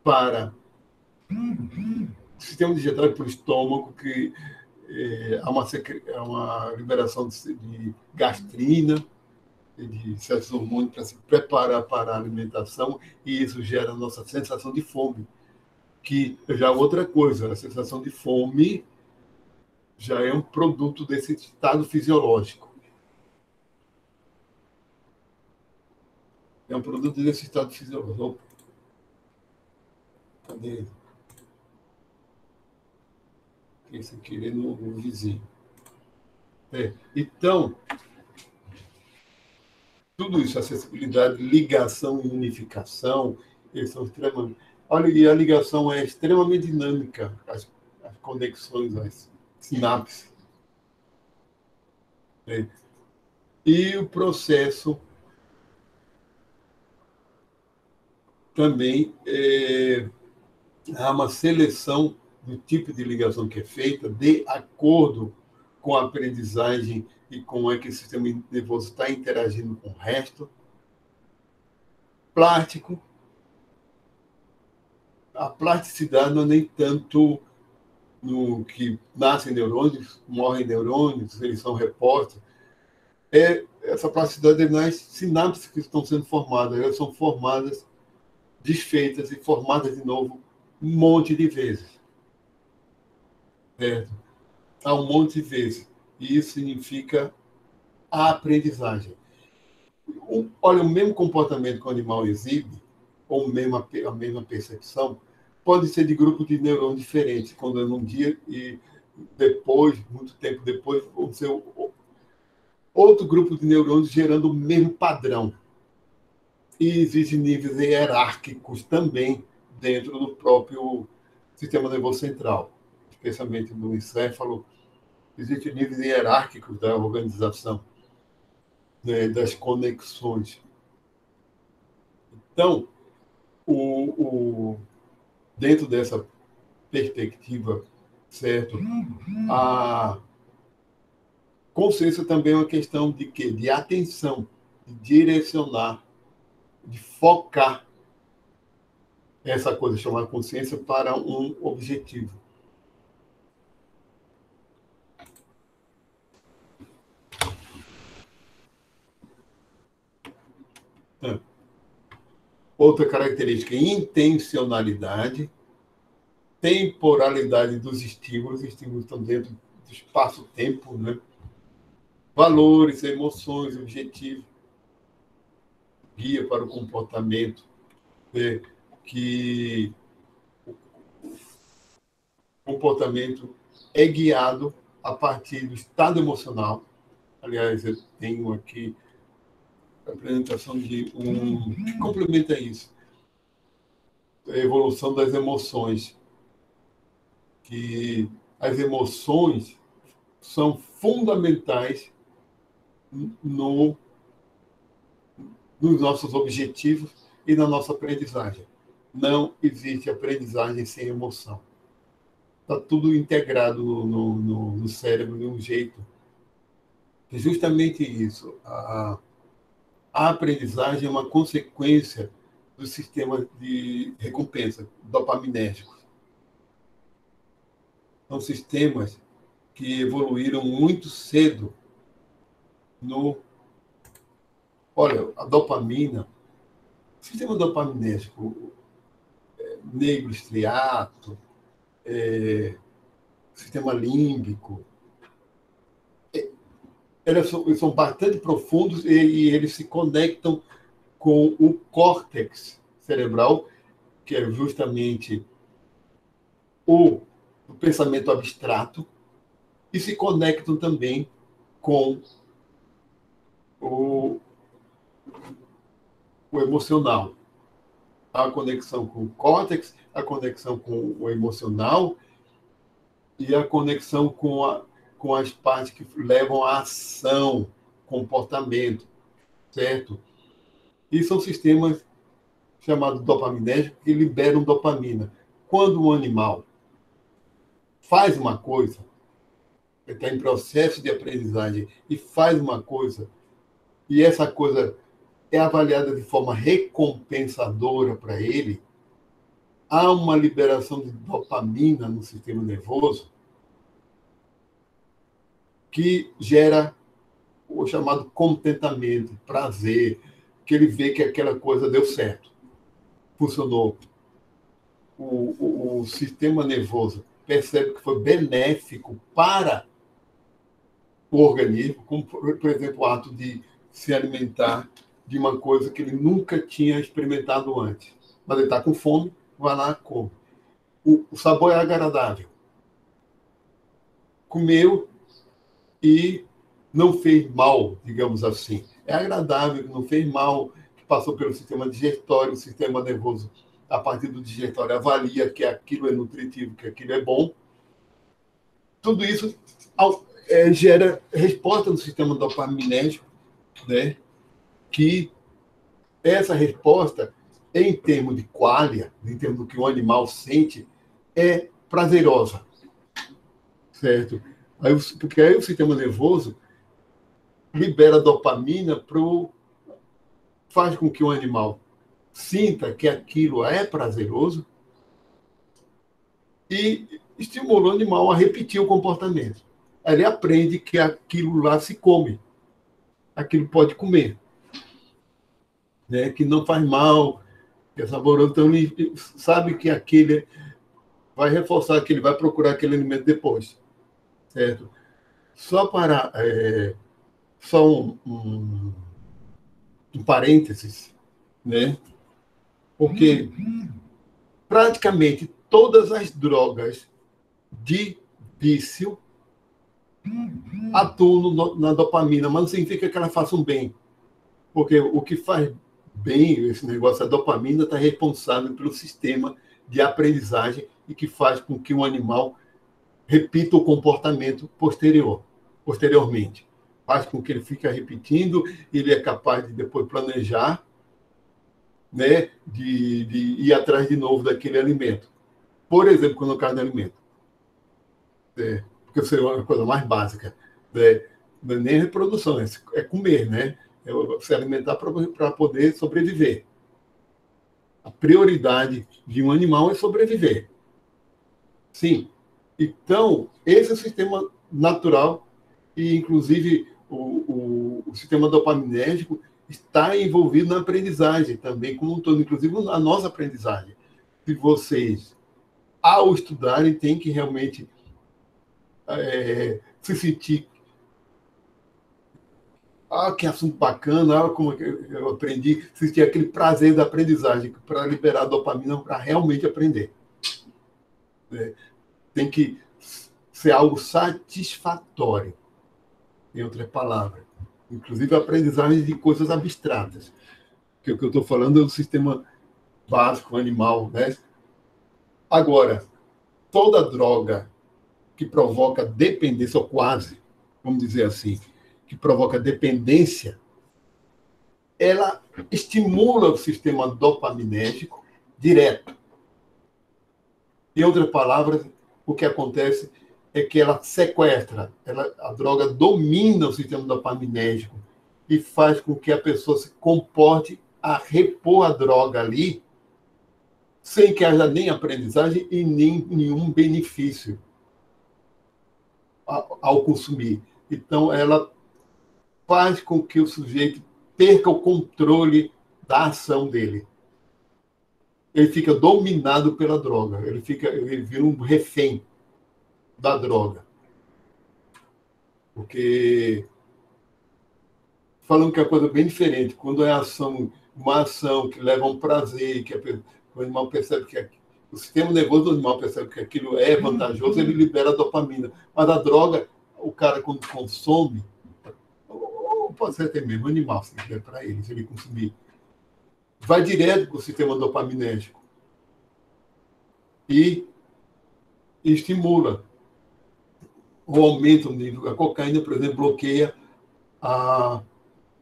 S1: para o sistema digestório para o estômago, que há uma liberação de gastrina, de certos hormônios para se preparar para a alimentação, e isso gera a nossa sensação de fome. Que já é outra coisa, a sensação de fome já é um produto desse estado fisiológico. É um produto desse estado fisiológico. Cadê? Esse aqui no vizinho. Então, tudo isso, acessibilidade, ligação e unificação, eles são extremamente... Olha, e a ligação é extremamente dinâmica, as conexões, as sinapses. E o processo também há uma seleção do tipo de ligação que é feita de acordo com a aprendizagem e como é que o sistema nervoso está interagindo com o resto. Plástico. A plasticidade não é nem tanto no que nascem neurônios, morrem neurônios, eles são repostos. Essa plasticidade é nas sinapses que estão sendo formadas. Elas são formadas, desfeitas e formadas de novo um monte de vezes. Certo? Há um monte de vezes. E isso significa a aprendizagem. Olha, o mesmo comportamento que o animal exibe, ou a mesma percepção, pode ser de grupo de neurônios diferentes, quando é num dia e depois, muito tempo depois, vão ser outro grupo de neurônios gerando o mesmo padrão. E existem níveis hierárquicos também dentro do próprio sistema nervoso central, especialmente no encéfalo. Existem níveis hierárquicos da organização, né, das conexões. Então, dentro dessa perspectiva, certo? consciência também é uma questão de quê? De atenção, de direcionar, de focar essa coisa chamada consciência para um objetivo. Outra característica, intencionalidade, temporalidade dos estímulos. Os estímulos estão dentro do espaço-tempo, né? Valores, emoções, objetivos, guia para o comportamento, que o comportamento é guiado a partir do estado emocional. Aliás, eu tenho aqui a apresentação de que complementa isso. A evolução das emoções. Que as emoções são fundamentais nos nossos objetivos e na nossa aprendizagem. Não existe aprendizagem sem emoção. Está tudo integrado no cérebro de um jeito. É justamente isso. A aprendizagem é uma consequência do sistema de recompensa dopaminérgico. São sistemas que evoluíram muito cedo Olha, a dopamina, o sistema dopaminérgico, negro estriato, sistema límbico, eles são bastante profundos e eles se conectam com o córtex cerebral, que é justamente o pensamento abstrato, e se conectam também com o emocional. A conexão com o córtex, a conexão com o emocional e a conexão com as partes que levam à ação, comportamento, certo? E são sistemas chamados dopaminérgicos que liberam dopamina. Quando um animal faz uma coisa, está em processo de aprendizagem e faz uma coisa, e essa coisa é avaliada de forma recompensadora para ele, há uma liberação de dopamina no sistema nervoso que gera o chamado contentamento, prazer, que ele vê que aquela coisa deu certo, funcionou. O sistema nervoso percebe que foi benéfico para o organismo, como, por exemplo, o ato de se alimentar de uma coisa que ele nunca tinha experimentado antes. Mas ele está com fome, vai lá, come. O sabor é agradável. Comeu e não fez mal, digamos assim. É agradável, não fez mal, que passou pelo sistema digestório, o sistema nervoso, a partir do digestório, avalia que aquilo é nutritivo, que aquilo é bom. Tudo isso gera resposta no sistema dopaminérgico, né? Que essa resposta, em termos de qualia, em termos do que o animal sente, é prazerosa, certo? Porque aí o sistema nervoso libera dopamina faz com que o animal sinta que aquilo é prazeroso e estimula o animal a repetir o comportamento. Aí ele aprende que aquilo lá se come, aquilo pode comer, né? Que não faz mal, que é saboroso. Então ele sabe que aquele vai reforçar, que ele vai procurar aquele alimento depois, certo? Só um parênteses, né? Porque praticamente todas as drogas de vício atuam na dopamina, mas não significa que elas façam bem. Porque o que faz bem esse negócio, a dopamina está responsável pelo sistema de aprendizagem e que faz com que um animal repita o comportamento posteriormente. Faz com que ele fique repetindo, ele é capaz de depois planejar, né, de ir atrás de novo daquele alimento. Por exemplo, quando eu caso de alimento. Porque isso é uma coisa mais básica. Não é nem reprodução, é comer, né? É se alimentar para poder sobreviver. A prioridade de um animal é sobreviver. Sim. Então, esse é o sistema natural e, inclusive, o sistema dopaminérgico está envolvido na aprendizagem também, como um todo, inclusive na nossa aprendizagem. Se vocês, ao estudarem, têm que realmente se sentir que assunto bacana, como eu aprendi, sentir aquele prazer da aprendizagem para liberar a dopamina para realmente aprender. Tem que ser algo satisfatório, em outras palavras. Inclusive a aprendizagem de coisas abstratas. Que o que eu estou falando é do sistema básico animal, né? Agora, toda droga que provoca dependência, ou quase, vamos dizer assim, que provoca dependência, ela estimula o sistema dopaminérgico direto. Em outras palavras, o que acontece é que ela sequestra, a droga domina o sistema dopaminérgico e faz com que a pessoa se comporte a repor a droga ali, sem que haja nem aprendizagem e nem nenhum benefício ao consumir. Então, ela faz com que o sujeito perca o controle da ação dele. Ele fica dominado pela droga, ele vira um refém da droga. Porque, falando que é coisa bem diferente, quando é uma ação que leva a um prazer, o animal percebe que o sistema nervoso do animal percebe que aquilo é vantajoso, ele libera a dopamina. Mas a droga, o cara, quando consome, ou pode ser até mesmo animal, se quiser para ele, se ele consumir, vai direto para o sistema dopaminérgico e estimula ou aumenta o nível. A cocaína, por exemplo, bloqueia a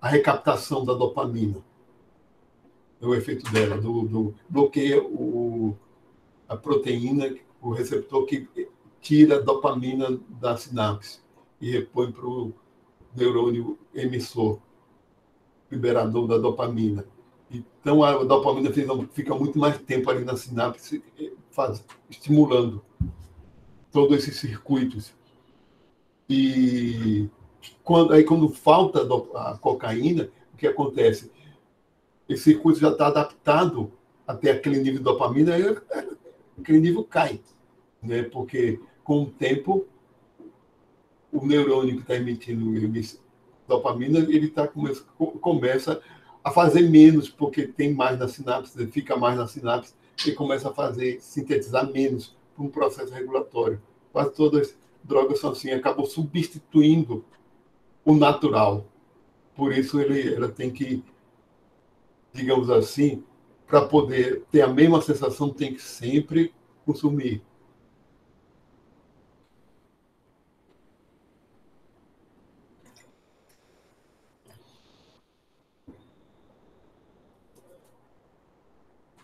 S1: recaptação da dopamina. É o efeito dela, bloqueia a proteína, o receptor que tira a dopamina da sinapse e repõe para o neurônio emissor, liberador da dopamina. Então, a dopamina fica muito mais tempo ali na sinapse, estimulando todos esses circuitos. E quando falta a cocaína, o que acontece? Esse circuito já está adaptado até aquele nível de dopamina, aí aquele nível cai, né? Porque com o tempo o neurônio que está emitindo dopamina, ele começa a fazer menos, porque tem mais na sinapse, fica mais na sinapse, e começa a sintetizar menos por um processo regulatório. Quase todas as drogas são assim, acabam substituindo o natural. Por isso ela tem que, digamos assim, para poder ter a mesma sensação, tem que sempre consumir.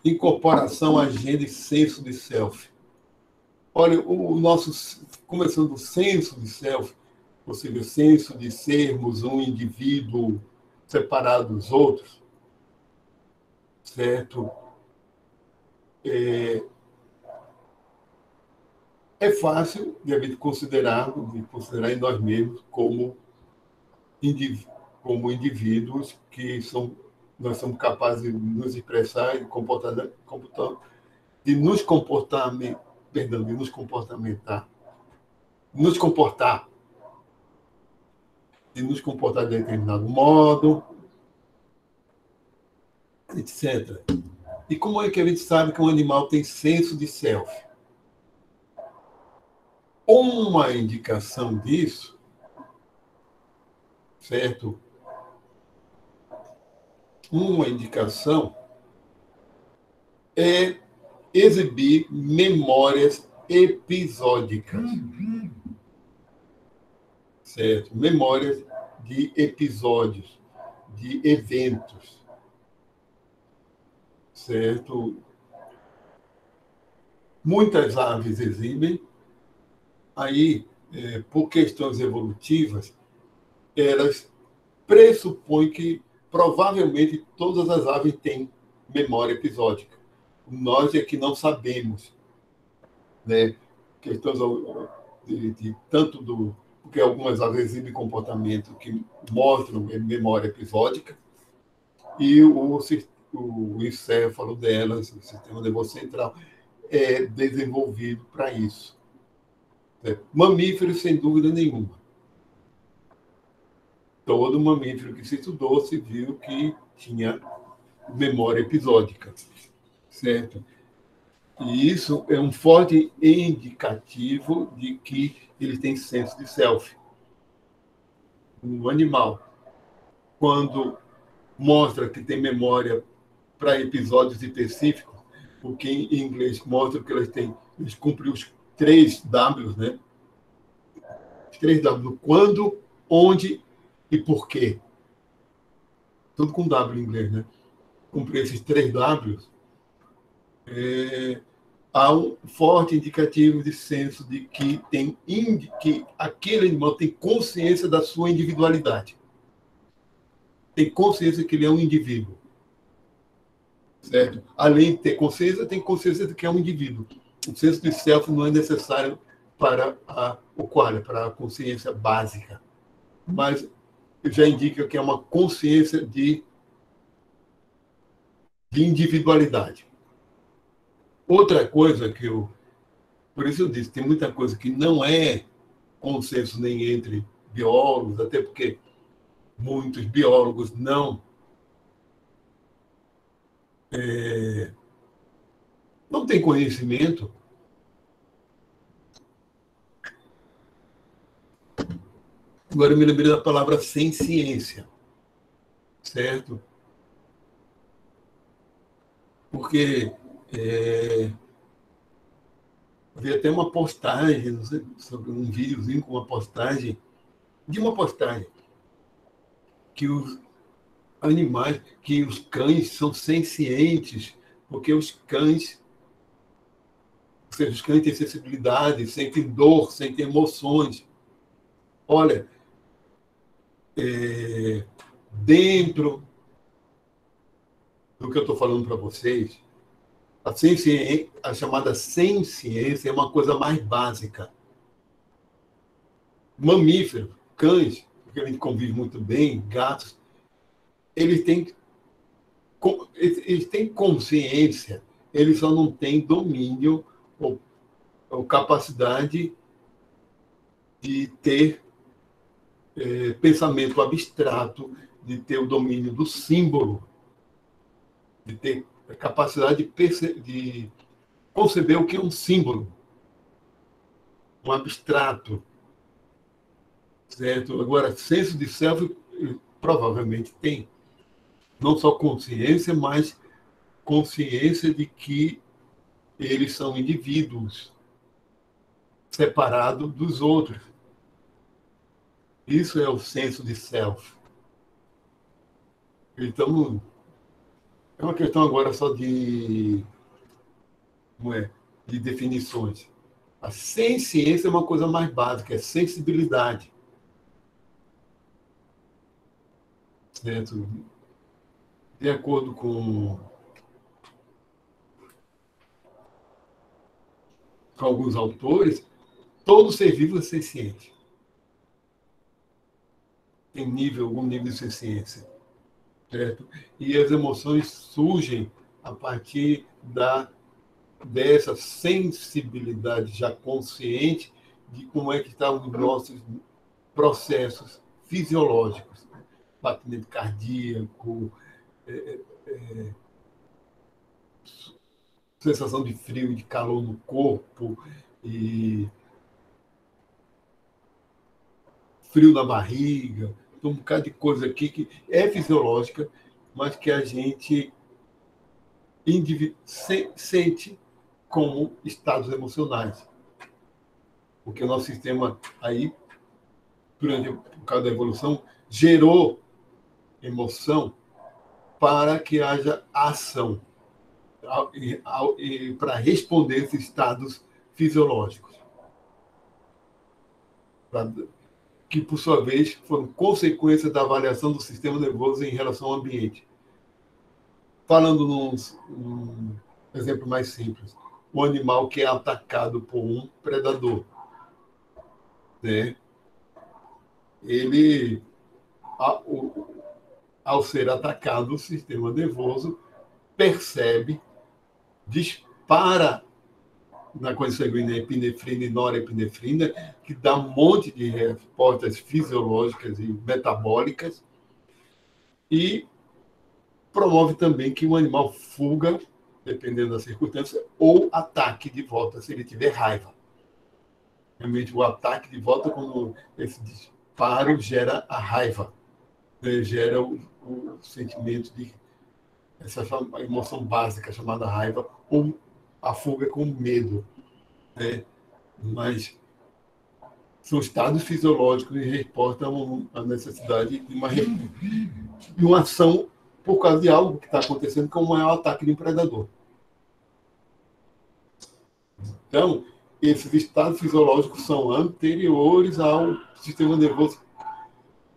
S1: Incorporação, agenda e senso de self. Olha, começando do senso de self, ou seja, o senso de sermos um indivíduo separado dos outros, certo? É fácil de a gente considerar em nós mesmos como indivíduos que nós somos capazes de nos expressar e de nos comportar de determinado modo, etc. E como é que a gente sabe que um animal tem senso de self? Uma indicação disso, certo? Uma indicação é exibir memórias episódicas. Certo? Memórias de episódios, de eventos. Certo? Muitas aves exibem, aí, por questões evolutivas, elas pressupõem que provavelmente todas as aves têm memória episódica. Nós é que não sabemos, né? Questões tanto do porque algumas aves exibem comportamento que mostram memória episódica e o encéfalo delas, o sistema nervoso central, é desenvolvido para isso. Mamíferos, sem dúvida nenhuma. Todo mamífero que se estudou se viu que tinha memória episódica, certo? E isso é um forte indicativo de que ele tem senso de self. Um animal, quando mostra que tem memória para episódios específicos, porque em inglês mostra que eles cumprem os 3 Ws, né? Os 3 W, quando, onde e por quê. Tudo com W em inglês, né? Cumprir esses 3 Ws, há um forte indicativo de senso de que que aquele animal tem consciência da sua individualidade. Tem consciência que ele é um indivíduo. Certo? Além de ter consciência, tem consciência de que é um indivíduo. O senso de self não é necessário para o qual? Para a consciência básica. Mas já indica que é uma consciência de individualidade. Outra coisa que eu... Por isso eu disse, tem muita coisa que não é consenso nem entre biólogos, até porque muitos biólogos não têm conhecimento. Agora eu me lembrei da palavra sem ciência, certo? Porque vi até uma postagem, não sei, sobre um videozinho com uma postagem, que os animais, que os cães são sencientes, porque os cães, ou seja, os cães têm sensibilidade, sentem dor, sentem emoções. Olha, dentro do que eu estou falando para vocês, a chamada ciência é uma coisa mais básica. Mamíferos, cães, porque a gente convive muito bem, gatos, eles têm consciência, eles só não têm domínio ou capacidade de ter pensamento abstrato, de ter o domínio do símbolo, de ter a capacidade de conceber o que é um símbolo, um abstrato, certo? Agora, senso de self provavelmente tem. Não só consciência, mas consciência de que eles são indivíduos separados dos outros. Isso é o senso de self. Então, é uma questão agora só de definições. A ciência é uma coisa mais básica, é sensibilidade. Certo? De acordo com alguns autores, todo ser vivo é senciente. Tem algum nível de senciência. Certo? E as emoções surgem a partir dessa sensibilidade já consciente de como é que estão os nossos processos fisiológicos. Batimento cardíaco, sensação de frio e de calor no corpo, e frio na barriga, um bocado de coisa aqui que é fisiológica, mas que a gente sente como estados emocionais. Porque o nosso sistema aí, por causa da evolução, gerou emoção para que haja ação, para responder esses estados fisiológicos. que, por sua vez, foram consequência da avaliação do sistema nervoso em relação ao ambiente. Falando num exemplo mais simples, o animal que é atacado por um predador, né? Ele, ao ser atacado, o sistema nervoso percebe, dispara na corrente sanguínea epinefrina e norepinefrina, que dá um monte de respostas fisiológicas e metabólicas, e promove também que o animal fuga, dependendo da circunstância, ou ataque de volta, se ele tiver raiva. Realmente, o ataque de volta, quando esse disparo gera a raiva, né? Gera o sentimento de essa emoção básica chamada raiva, ou a fuga com medo, né? Mas são estados fisiológicos que reportam a necessidade de uma ação por causa de algo que está acontecendo, como é o ataque de um predador. Então, esses estados fisiológicos são anteriores ao sistema nervoso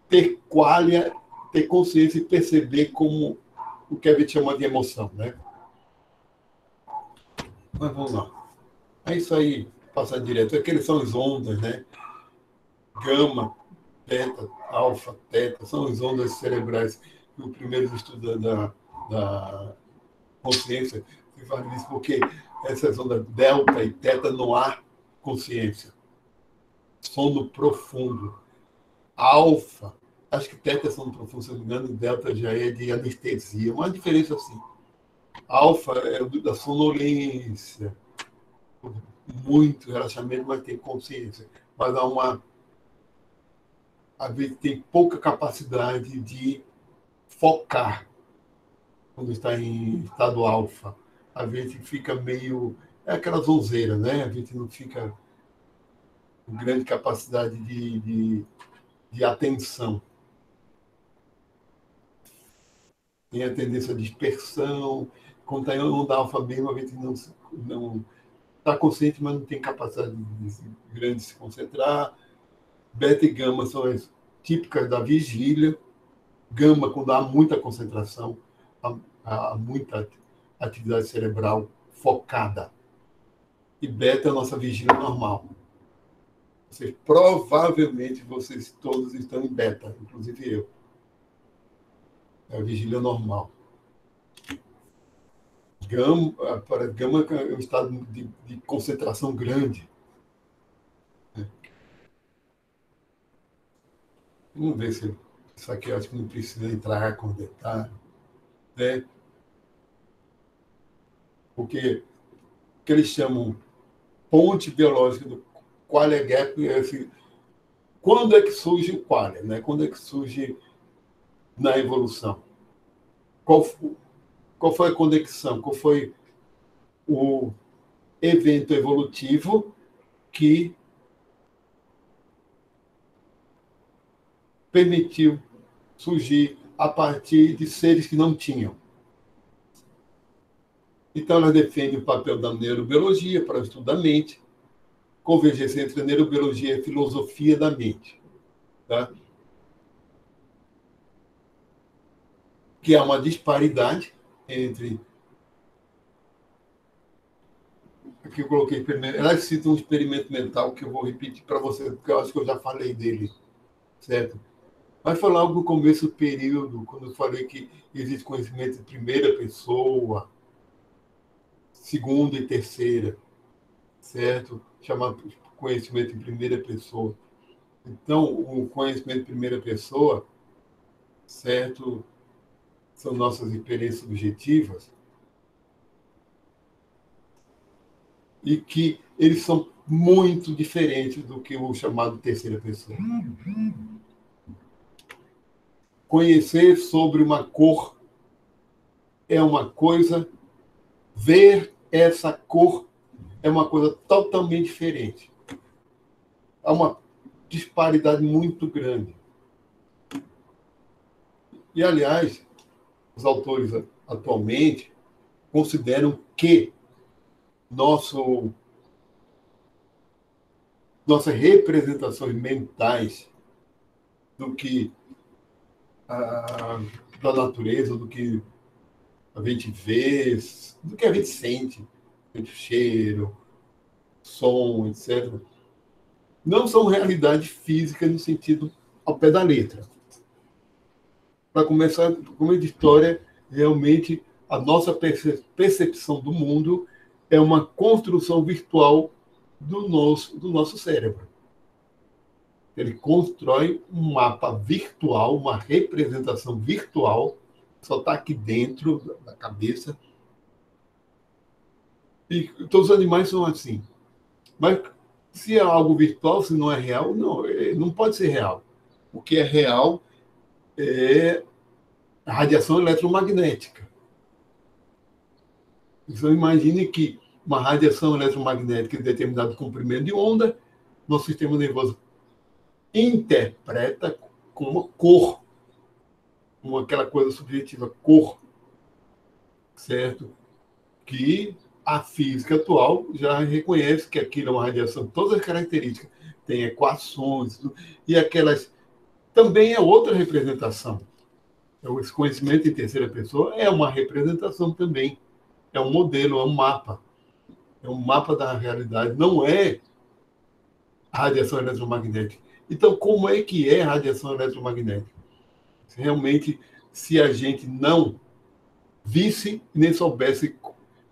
S1: ter qualia, ter consciência e perceber como o que a gente chama de emoção, né? Mas vamos lá. É isso aí, passar direto. Aqueles são as ondas, né? Gama, beta, alfa, teta, são as ondas cerebrais. No primeiro estudo da consciência, se fala disso porque essas ondas delta e teta não há consciência. Sono profundo. Alfa, acho que teta é sono profundo, se não me engano, delta já é de anestesia. Uma diferença assim. Alfa é da sonolência, muito relaxamento, mas tem consciência. Mas a vezes tem pouca capacidade de focar quando está em estado alfa. A gente fica meio... É aquela zonzeira, né? A gente não fica com grande capacidade de atenção. Tem a tendência à dispersão. Quando está em onda alfa mesmo, a gente não está consciente, mas não tem capacidade grande de se concentrar. Beta e gama são as típicas da vigília. Gama, quando há muita concentração, há muita atividade cerebral focada. E beta é a nossa vigília normal. Provavelmente vocês todos estão em beta, inclusive eu. É a vigília normal. Gama é um estado de concentração grande. Vamos ver se isso aqui eu acho que não precisa entrar com detalhe, né? Porque o que eles chamam ponte biológica do qualia gap é assim, quando é que surge o qualia, né? Quando é que surge na evolução? Qual foi a conexão? Qual foi o evento evolutivo que permitiu surgir a partir de seres que não tinham? Então, ela defende o papel da neurobiologia para o estudo da mente, convergência entre a neurobiologia e a filosofia da mente, tá? Que há uma disparidade entre... Aqui eu coloquei primeiro. Ela cita um experimento mental que eu vou repetir para você, porque eu acho que eu já falei dele, certo? Mas foi logo no começo do período, quando eu falei que existe conhecimento de primeira pessoa, segunda e terceira, certo? Chamado conhecimento em primeira pessoa. Então, o conhecimento em primeira pessoa, certo? São nossas experiências subjetivas, e que eles são muito diferentes do que o chamado terceira pessoa. Conhecer sobre uma cor é uma coisa, ver essa cor é uma coisa totalmente diferente. Há uma disparidade muito grande. E, aliás, os autores atualmente consideram que nossas representações mentais do que da natureza, do que a gente vê, do que a gente sente, cheiro, som, etc. Não são realidade física no sentido ao pé da letra. Para começar, como história, realmente a nossa percepção do mundo é uma construção virtual do nosso cérebro. Ele constrói um mapa virtual, uma representação virtual, só está aqui dentro da cabeça. E todos os animais são assim. Mas se é algo virtual, se não é real, não pode ser real. O que é real é a radiação eletromagnética. Então, imagine que uma radiação eletromagnética de determinado comprimento de onda, nosso sistema nervoso interpreta como cor, como aquela coisa subjetiva, cor, certo? Que a física atual já reconhece que aquilo é uma radiação, todas as características, tem equações, e aquelas também é outra representação. Esse conhecimento em terceira pessoa é uma representação também, é um modelo, é um mapa da realidade, não é a radiação eletromagnética. Então, como é que é a radiação eletromagnética? Realmente, se a gente não visse nem soubesse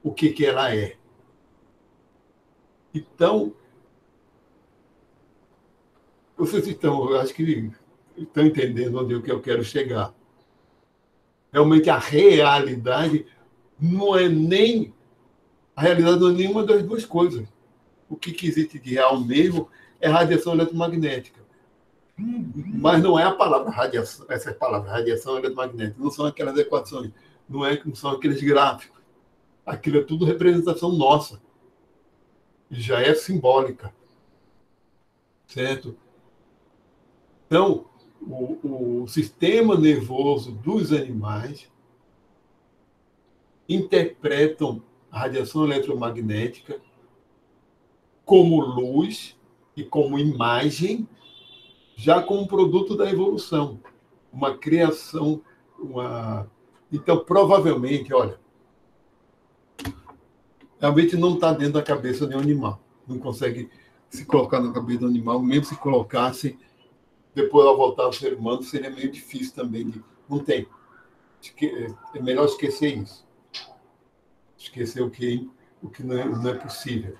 S1: o que ela é. Então, vocês estão, eu acho que estão entendendo onde eu quero chegar. Realmente, a realidade não é nem... A realidade não é nenhuma das duas coisas. O que existe de real mesmo é radiação eletromagnética. Mas não é a palavra radiação, essas palavras, radiação eletromagnética, não são aquelas equações, não são aqueles gráficos. Aquilo é tudo representação nossa. Já é simbólica. Certo? Então, o sistema nervoso dos animais interpretam a radiação eletromagnética como luz e como imagem, já como produto da evolução, uma criação, Então, provavelmente, olha, realmente não está dentro da cabeça de um animal, não consegue se colocar na cabeça do animal, mesmo se colocasse, depois ao voltar ao ser humano, seria meio difícil também. Não tem. É melhor esquecer isso. Esquecer o que não é possível.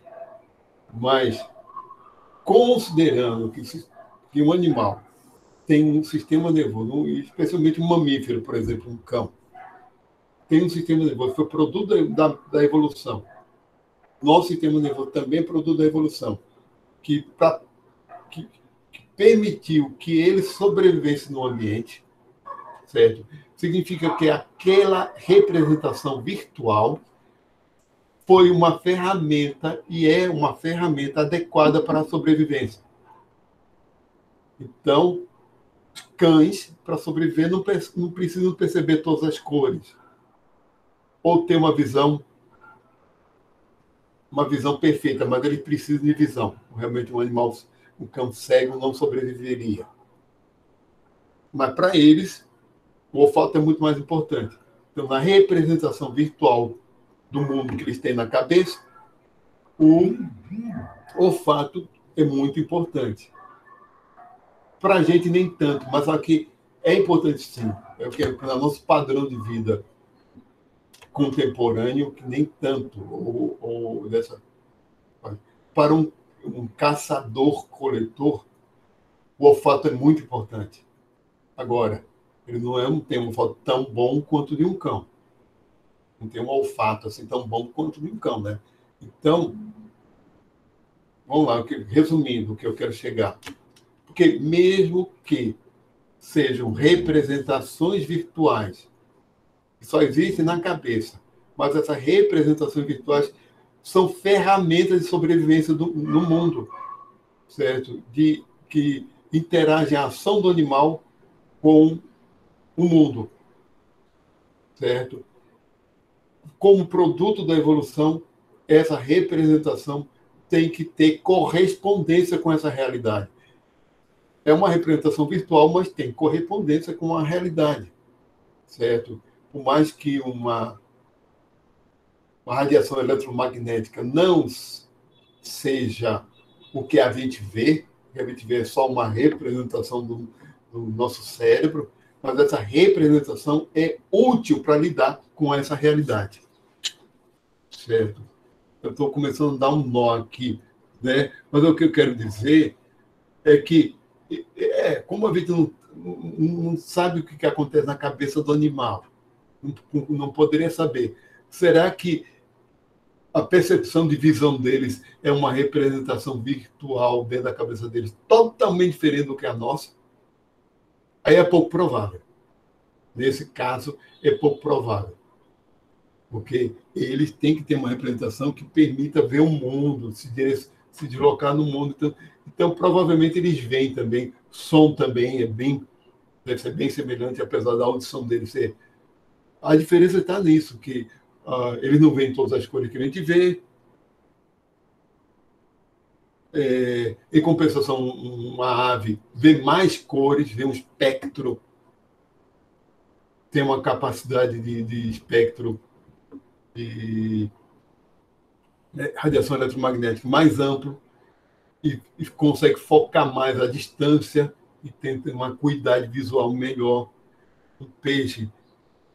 S1: Mas, considerando que um animal tem um sistema nervoso, especialmente um mamífero, por exemplo, um cão, tem um sistema nervoso, foi produto da evolução. Nosso sistema nervoso também é produto da evolução, que permitiu que ele sobrevivesse no ambiente, certo? Significa que aquela representação virtual foi uma ferramenta e é uma ferramenta adequada para a sobrevivência. Então, cães, para sobreviver, não precisam perceber todas as cores ou ter uma visão perfeita, mas eles precisam de visão. Realmente, um cão cego não sobreviveria. Mas, para eles, o olfato é muito mais importante. Então, na representação virtual do mundo que eles têm na cabeça, o olfato é muito importante. Para a gente, nem tanto, mas aqui é importante sim. É para o nosso padrão de vida contemporâneo, que nem tanto. Para um caçador-coletor, o olfato é muito importante. Agora, ele não tem um olfato tão bom quanto o de um cão. Não tem um olfato assim tão bom quanto o de um cão, né? Então, vamos lá, resumindo o que eu quero chegar. Porque mesmo que sejam representações virtuais, que só existem na cabeça, mas essas representações virtuais são ferramentas de sobrevivência no mundo, certo? Que interagem a ação do animal com o mundo, certo? Como produto da evolução, essa representação tem que ter correspondência com essa realidade. é uma representação virtual, mas tem correspondência com a realidade, certo? Por mais que uma radiação eletromagnética não seja o que a gente vê, o que a gente vê é só uma representação do nosso cérebro, mas essa representação é útil para lidar com essa realidade, certo? Eu estou começando a dar um nó aqui, né? Mas o que eu quero dizer é que, como a gente não sabe o que acontece na cabeça do animal, não poderia saber. Será que a percepção de visão deles é uma representação virtual dentro da cabeça deles totalmente diferente do que a nossa? Aí é pouco provável. Nesse caso, é pouco provável. Porque eles têm que ter uma representação que permita ver o mundo, se deslocar no mundo. Então, provavelmente, eles veem também. Som também deve ser bem semelhante, apesar da audição deles ser. A diferença está nisso, que eles não veem todas as cores que a gente vê. Em compensação, uma ave vê mais cores, vê um espectro, tem uma capacidade de espectro de radiação eletromagnética mais amplo e consegue focar mais a distância e tem uma acuidade visual melhor. O peixe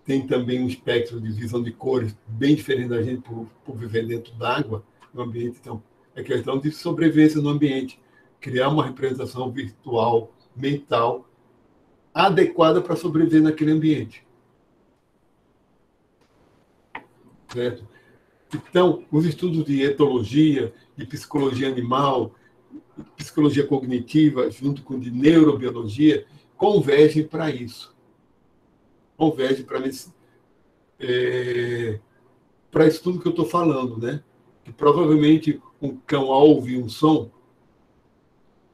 S1: tem também um espectro de visão de cores bem diferente da gente por viver dentro d'água, no ambiente. Então, é questão de sobrevivência no ambiente. Criar uma representação virtual, mental, adequada para sobreviver naquele ambiente. Certo? Então, os estudos de etologia, de psicologia animal, psicologia cognitiva, junto com de neurobiologia, convergem para isso. Convergem para isso tudo que eu estou falando, né? Que provavelmente um cão ouve um som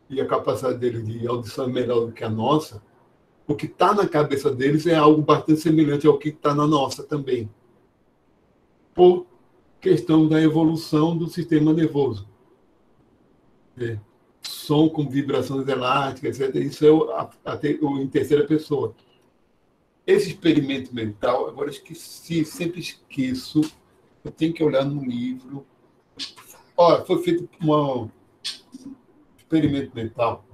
S1: e a capacidade dele de audição é melhor do que a nossa, o que está na cabeça deles é algo bastante semelhante ao que está na nossa também, por questão da evolução do sistema nervoso. Som com vibrações elásticas, etc. Isso é em terceira pessoa. Esse experimento mental, agora esqueci, sempre esqueço, eu tenho que olhar no livro. Olha, foi feito um experimento mental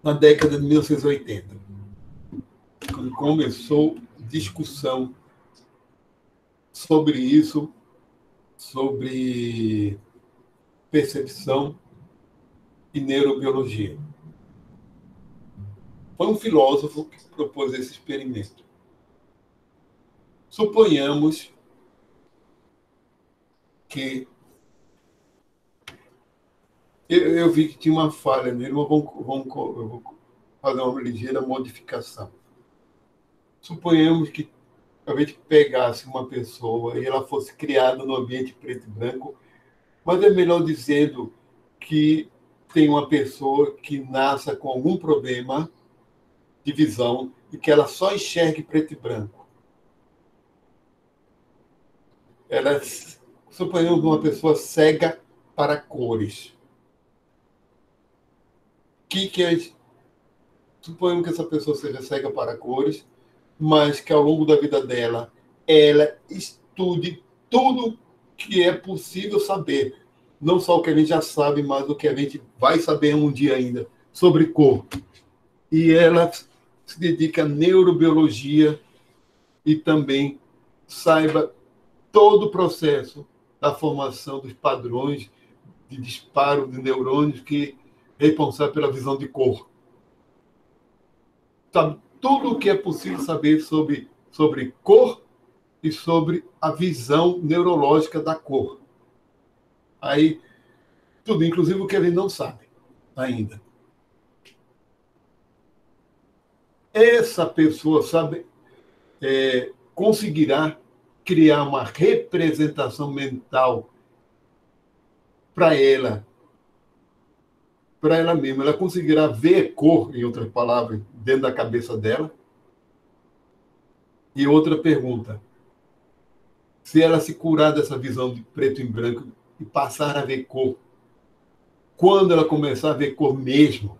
S1: na década de 1980, quando começou discussão sobre isso, sobre percepção e neurobiologia. Foi um filósofo que propôs esse experimento. Suponhamos que eu vi que tinha uma falha nele, mas eu vou fazer uma ligeira modificação. Suponhamos que a gente pegasse uma pessoa e ela fosse criada no ambiente preto e branco, mas é melhor dizendo que tem uma pessoa que nasça com algum problema de visão e que ela só enxergue preto e branco. Suponhamos uma pessoa cega para cores. Suponhamos que essa pessoa seja cega para cores, mas que ao longo da vida dela, ela estude tudo que é possível saber. Não só o que a gente já sabe, mas o que a gente vai saber um dia ainda sobre cor. E ela se dedica à neurobiologia e também saiba todo o processo da formação dos padrões de disparo de neurônios que é responsável pela visão de cor. Sabe tudo o que é possível saber sobre cor e sobre a visão neurológica da cor. Aí, tudo, inclusive o que ele não sabe ainda. Essa pessoa conseguirá criar uma representação mental para ela mesma. Ela conseguirá ver cor, em outras palavras, dentro da cabeça dela. E outra pergunta: se ela se curar dessa visão de preto e branco e passar a ver cor, quando ela começar a ver cor mesmo,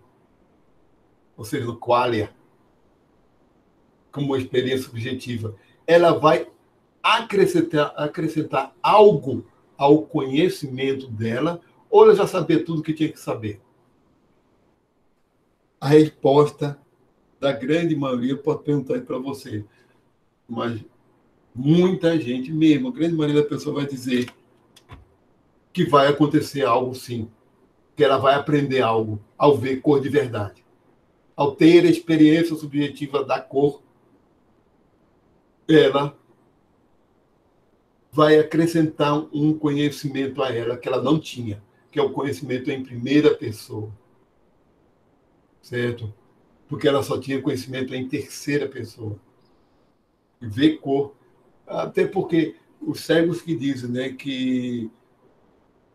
S1: ou seja, no qualia, como uma experiência subjetiva, ela vai acrescentar algo ao conhecimento dela, ou ela já sabia tudo que tinha que saber? A resposta da grande maioria, pode perguntar aí para você, mas muita gente mesmo, a grande maioria da pessoa vai dizer que vai acontecer algo sim, que ela vai aprender algo ao ver cor de verdade. Ao ter a experiência subjetiva da cor, ela vai acrescentar um conhecimento a ela que ela não tinha, que é o conhecimento em primeira pessoa, certo? Porque ela só tinha conhecimento em terceira pessoa. E ver cor, até porque os cegos que dizem, né, que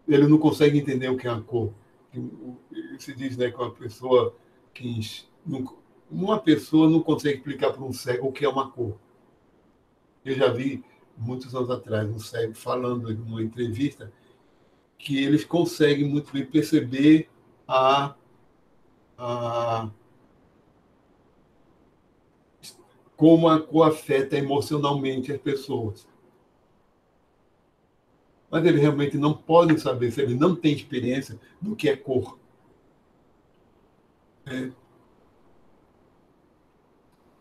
S1: ele não consegue entender o que é a cor. Se diz, né, que uma pessoa não consegue explicar para um cego o que é uma cor. Eu já vi muitos anos atrás um cego falando em uma entrevista que eles conseguem muito bem perceber a como a cor afeta emocionalmente as pessoas. Mas eles realmente não podem saber, se eles não têm experiência do que é cor. É.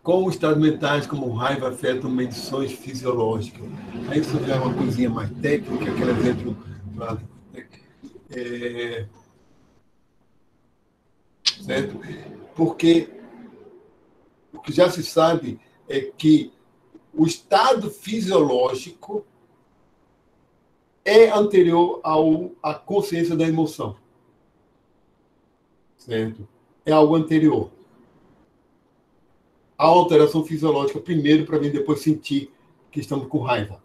S1: Como estados mentais, como raiva, afetam medições fisiológicas. Aí isso já é uma coisinha mais técnica, aquele exemplo. É, certo? Porque o que já se sabe é que o estado fisiológico é anterior à consciência da emoção. Certo? É algo anterior. A alteração fisiológica primeiro para mim depois sentir que estamos com raiva.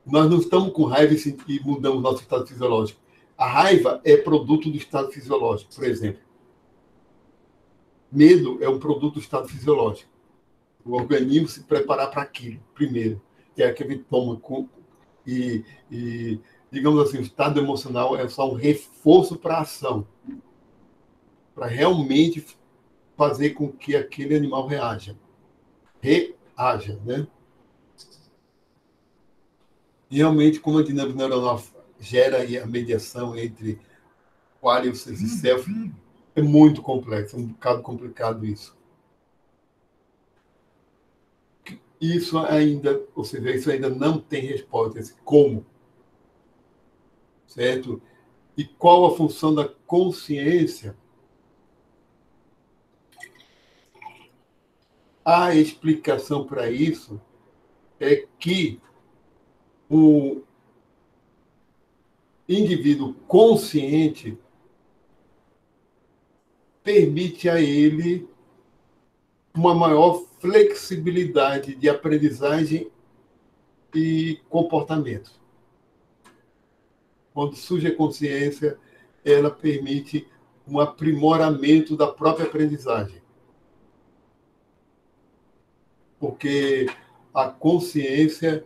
S1: Nós não estamos com raiva e mudamos nosso estado fisiológico. A raiva é produto do estado fisiológico, por exemplo. Medo é um produto do estado fisiológico. O organismo se preparar para aquilo, primeiro. É aquele toma e, digamos assim, o estado emocional é só um reforço para a ação, para realmente fazer com que aquele animal reaja, né? E realmente, como a dinâmica neuronal gera a mediação entre qual e o self, é muito complexo, é um bocado complicado isso. Isso ainda, ou seja, isso ainda não tem resposta. Como? Certo? E qual a função da consciência? A explicação para isso é que o indivíduo consciente permite a ele uma maior flexibilidade de aprendizagem e comportamento. Quando surge a consciência, ela permite um aprimoramento da própria aprendizagem. Porque a consciência,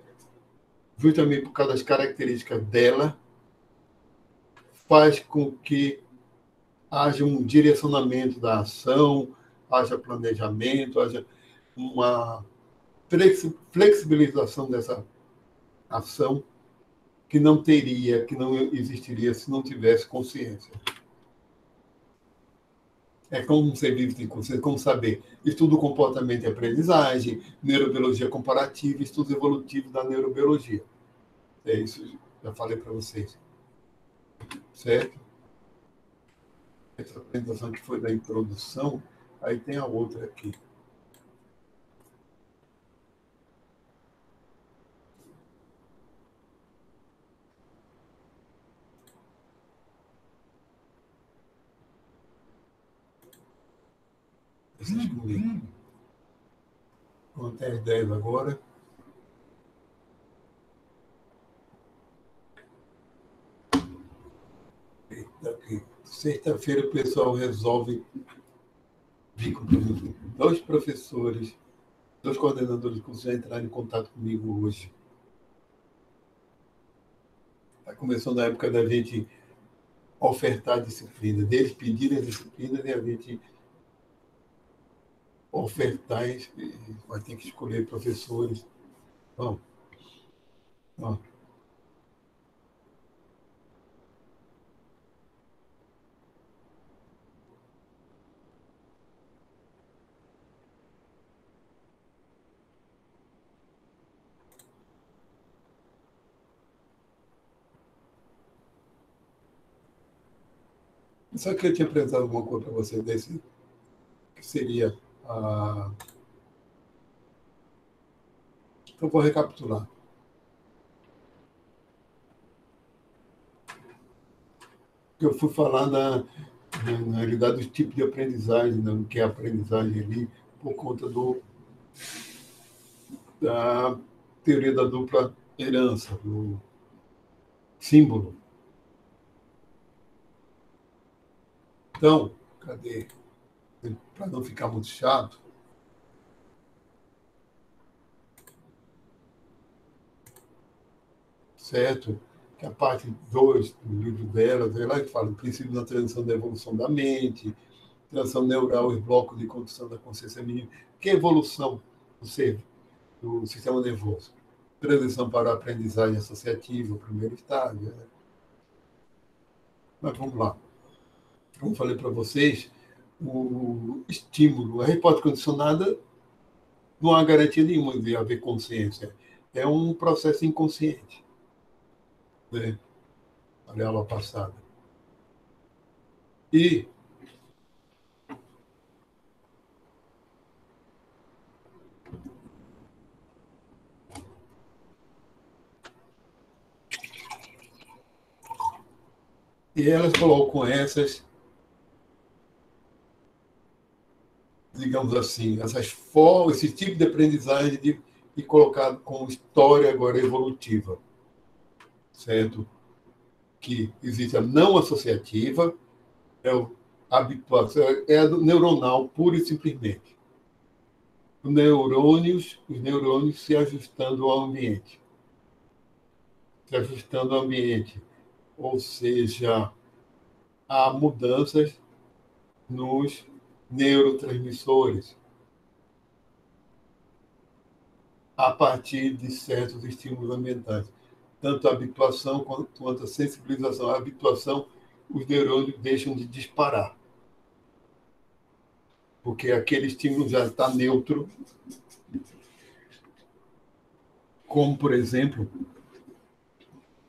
S1: justamente por causa das características dela, faz com que haja um direcionamento da ação, haja planejamento, haja uma flexibilização dessa ação que não teria, que não existiria se não tivesse consciência. É como ser vivo sem consciência, como saber. Estudo comportamento e aprendizagem, neurobiologia comparativa, estudos evolutivos da neurobiologia. É isso, já falei para vocês. Certo? Essa apresentação que foi da introdução, aí tem a outra aqui. Vocês comigo. Vamos até as 10 agora. Sexta-feira o pessoal resolve vir com dois professores, dois coordenadores de curso já entraram em contato comigo hoje. Está começando a época da gente ofertar a disciplina, deles pedirem a disciplina e a gente ofertar, e vai ter que escolher professores. Bom, ó. Só que eu tinha apresentado alguma coisa para você desse, que seria a... Então, vou recapitular. Eu fui falar na realidade dos tipos de aprendizagem, né, que é a aprendizagem ali, por conta da teoria da dupla herança, do símbolo. Então, cadê? Para não ficar muito chato, certo? Que a parte 2 do livro dela, ela que fala o princípio da transição da evolução da mente, transição neural e blocos de condução da consciência mínima. Que é evolução do ser, do sistema nervoso? Transição para a aprendizagem associativa, o primeiro estágio. Né? Mas vamos lá. Como falei para vocês, o estímulo, a resposta condicionada não há garantia nenhuma de haver consciência. É um processo inconsciente. Né? Olha a aula passada. E elas colocam essas, digamos assim, esse tipo de aprendizagem e colocado com história agora evolutiva, certo? Que existe a não associativa, é a habituação, é a neuronal, pura e simplesmente. Os neurônios se ajustando ao ambiente. Se ajustando ao ambiente. Ou seja, há mudanças nos neurotransmissores a partir de certos estímulos ambientais. Tanto a habituação quanto a sensibilização. A habituação, os neurônios deixam de disparar, porque aquele estímulo já está neutro, como, por exemplo,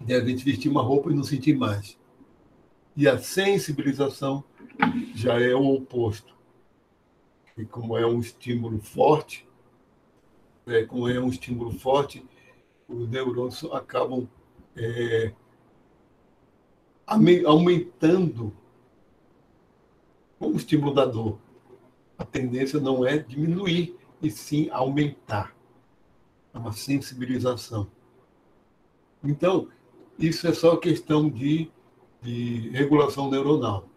S1: de a gente vestir uma roupa e não sentir mais. E a sensibilização já é o oposto. E como é um estímulo forte, os neurônios acabam aumentando o estímulo da dor. A tendência não é diminuir, e sim aumentar. É uma sensibilização. Então, isso é só questão de regulação neuronal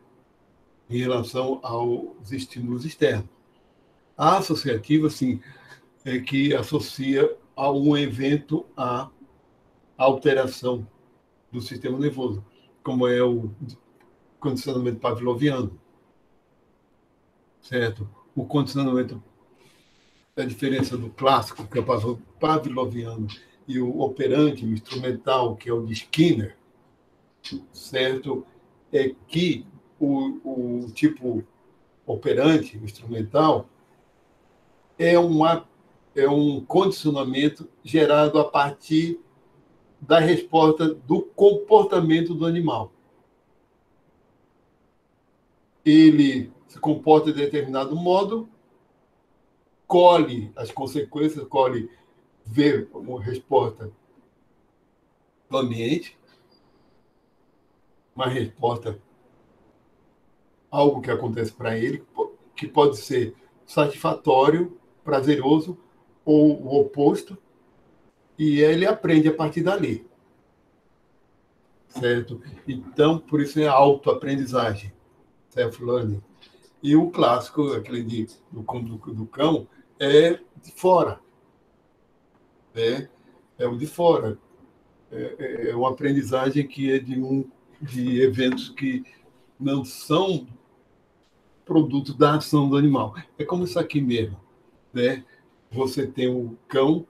S1: em relação aos estímulos externos. A associativa, sim, é que associa a um evento à alteração do sistema nervoso, como é o condicionamento pavloviano, certo? O condicionamento, a diferença do clássico, que é o pavloviano, e o operante, o instrumental, que é o de Skinner, certo? É que o tipo operante, instrumental, é um condicionamento gerado a partir da resposta do comportamento do animal. Ele se comporta de determinado modo, colhe as consequências, vê uma resposta do ambiente, uma resposta, algo que acontece para ele, que pode ser satisfatório, prazeroso, ou o oposto, e ele aprende a partir dali, certo? Então, por isso é autoaprendizagem, self-learning. E o clássico, aquele do cão, é de fora, né? É o de fora. É uma aprendizagem que é de um de eventos que não são produto da ação do animal. É como isso aqui mesmo, né? Você tem o cão,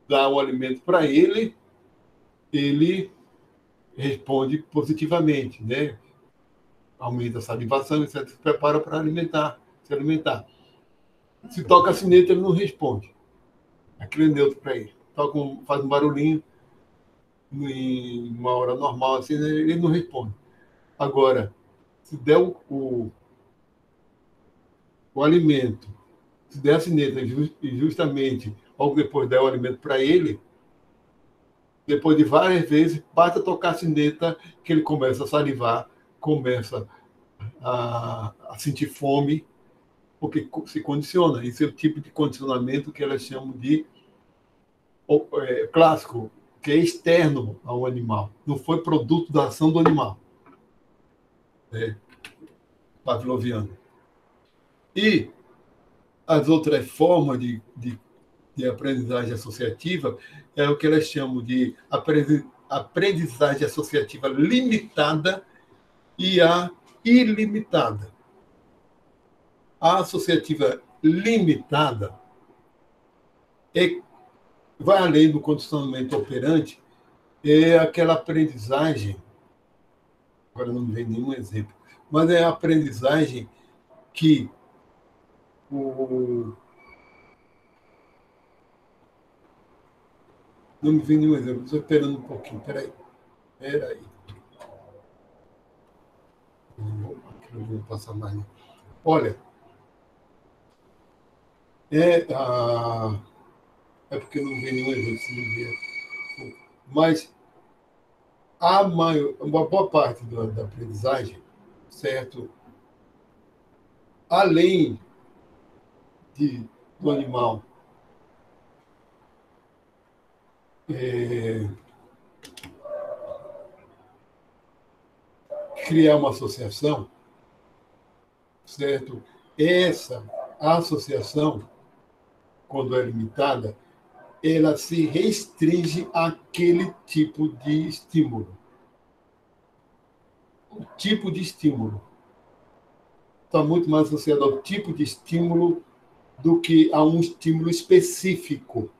S1: dá o alimento para ele, ele responde positivamente, né? Aumenta a salivação, etc. Se prepara para se alimentar. Se toca a sineta, ele não responde. Aquilo é neutro para ele. Faz um barulhinho em uma hora normal, assim, ele não responde. Agora, se der o alimento, se der a sineta e justamente logo depois der o alimento para ele, depois de várias vezes, basta tocar a sineta que ele começa a salivar, começa a sentir fome, porque se condiciona. Esse é o tipo de condicionamento que elas chamam de clássico, que é externo ao animal. Não foi produto da ação do animal. Pavloviano. E as outras formas de aprendizagem associativa é o que elas chamam de aprendizagem associativa limitada e a ilimitada. A associativa limitada vai além do condicionamento operante, é aquela aprendizagem, agora não me vem nenhum exemplo, mas é a aprendizagem que não me vem nenhum exemplo, estou esperando um pouquinho, peraí. Não vou passar mais. Olha, é porque não vem nenhum exemplo, se não vier. Mas uma boa parte da aprendizagem, certo? Além do animal criar uma associação, certo? Essa associação, quando é limitada, ela se restringe àquele tipo de estímulo. O tipo de estímulo está muito mais associado ao tipo de estímulo do que a um estímulo específico,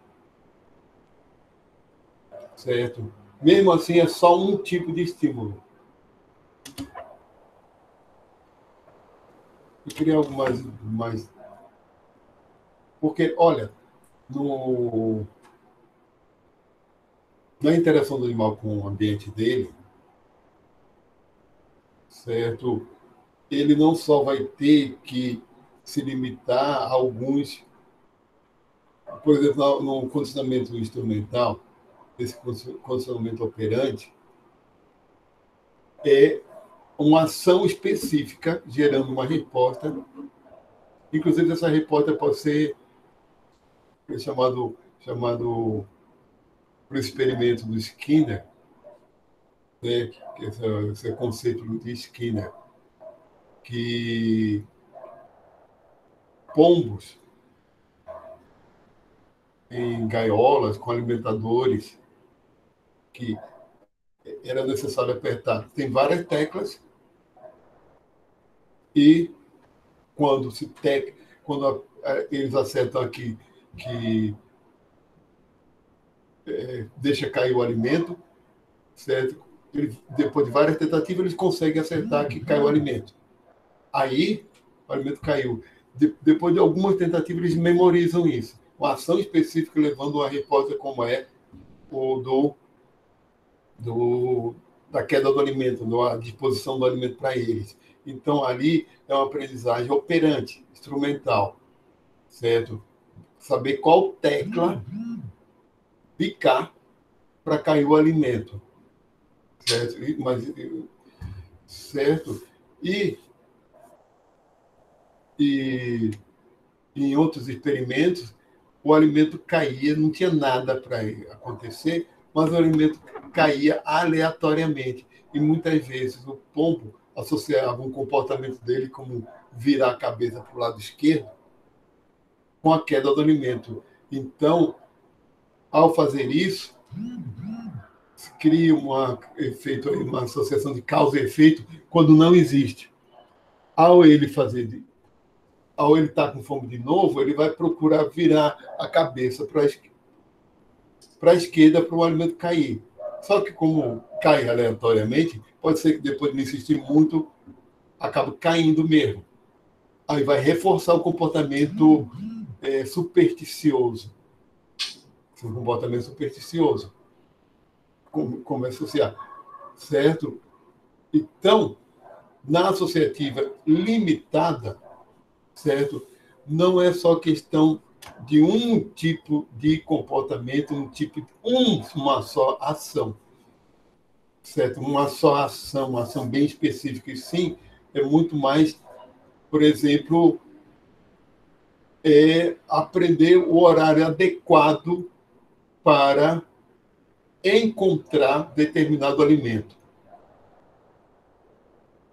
S1: certo? Mesmo assim, é só um tipo de estímulo. Eu queria algo mais... Porque, olha, na interação do animal com o ambiente dele, certo? Ele não só vai ter que se limitar a alguns... Por exemplo, no condicionamento instrumental, esse condicionamento operante, é uma ação específica gerando uma resposta. Inclusive, essa resposta pode ser chamado por experimento do Skinner, né? Que esse é o conceito de Skinner, que pombos em gaiolas com alimentadores que era necessário apertar. Tem várias teclas e quando eles acertam aqui que deixa cair o alimento, certo? Depois de várias tentativas, eles conseguem acertar que cai o alimento. Aí, o alimento caiu. Depois de algumas tentativas, eles memorizam isso. Uma ação específica levando uma resposta como é o da queda do alimento, da disposição do alimento para eles. Então, ali é uma aprendizagem operante, instrumental, certo? Saber qual tecla picar para cair o alimento, certo? Certo? E em outros experimentos, o alimento caía, não tinha nada para acontecer, mas o alimento caía aleatoriamente. E muitas vezes o pombo associava um comportamento dele como virar a cabeça para o lado esquerdo com a queda do alimento. Então, ao fazer isso, cria uma associação de causa e efeito quando não existe. Ao ele estar com fome de novo, ele vai procurar virar a cabeça para a esquerda para o alimento cair. Só que como cai aleatoriamente, pode ser que depois de insistir muito, acabe caindo mesmo. Aí vai reforçar o comportamento supersticioso. O comportamento supersticioso. Como associar, certo? Então, na associativa limitada, certo? Não é só questão de um tipo de comportamento, uma só ação, certo? Uma só ação, uma ação bem específica. E sim, é muito mais, por exemplo, aprender o horário adequado para encontrar determinado alimento.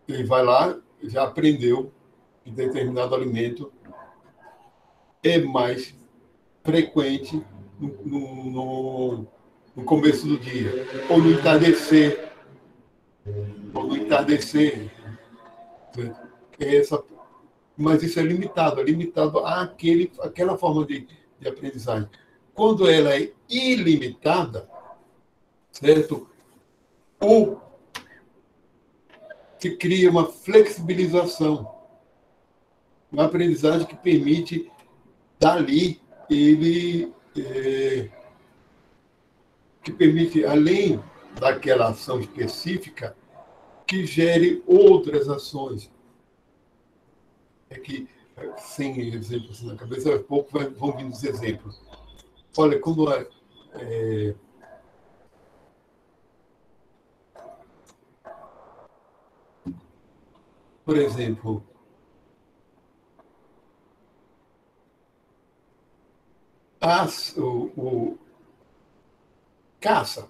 S1: Ele vai lá, já aprendeu que determinado alimento é mais frequente no começo do dia, ou no entardecer. Mas isso é limitado àquela forma de aprendizagem. Quando ela é ilimitada, certo? Se cria uma flexibilização, uma aprendizagem que permite, dali, que permite, além daquela ação específica, que gere outras ações. Que, sem exemplos na cabeça, a pouco vão vindo os exemplos. Olha, quando por exemplo, caça,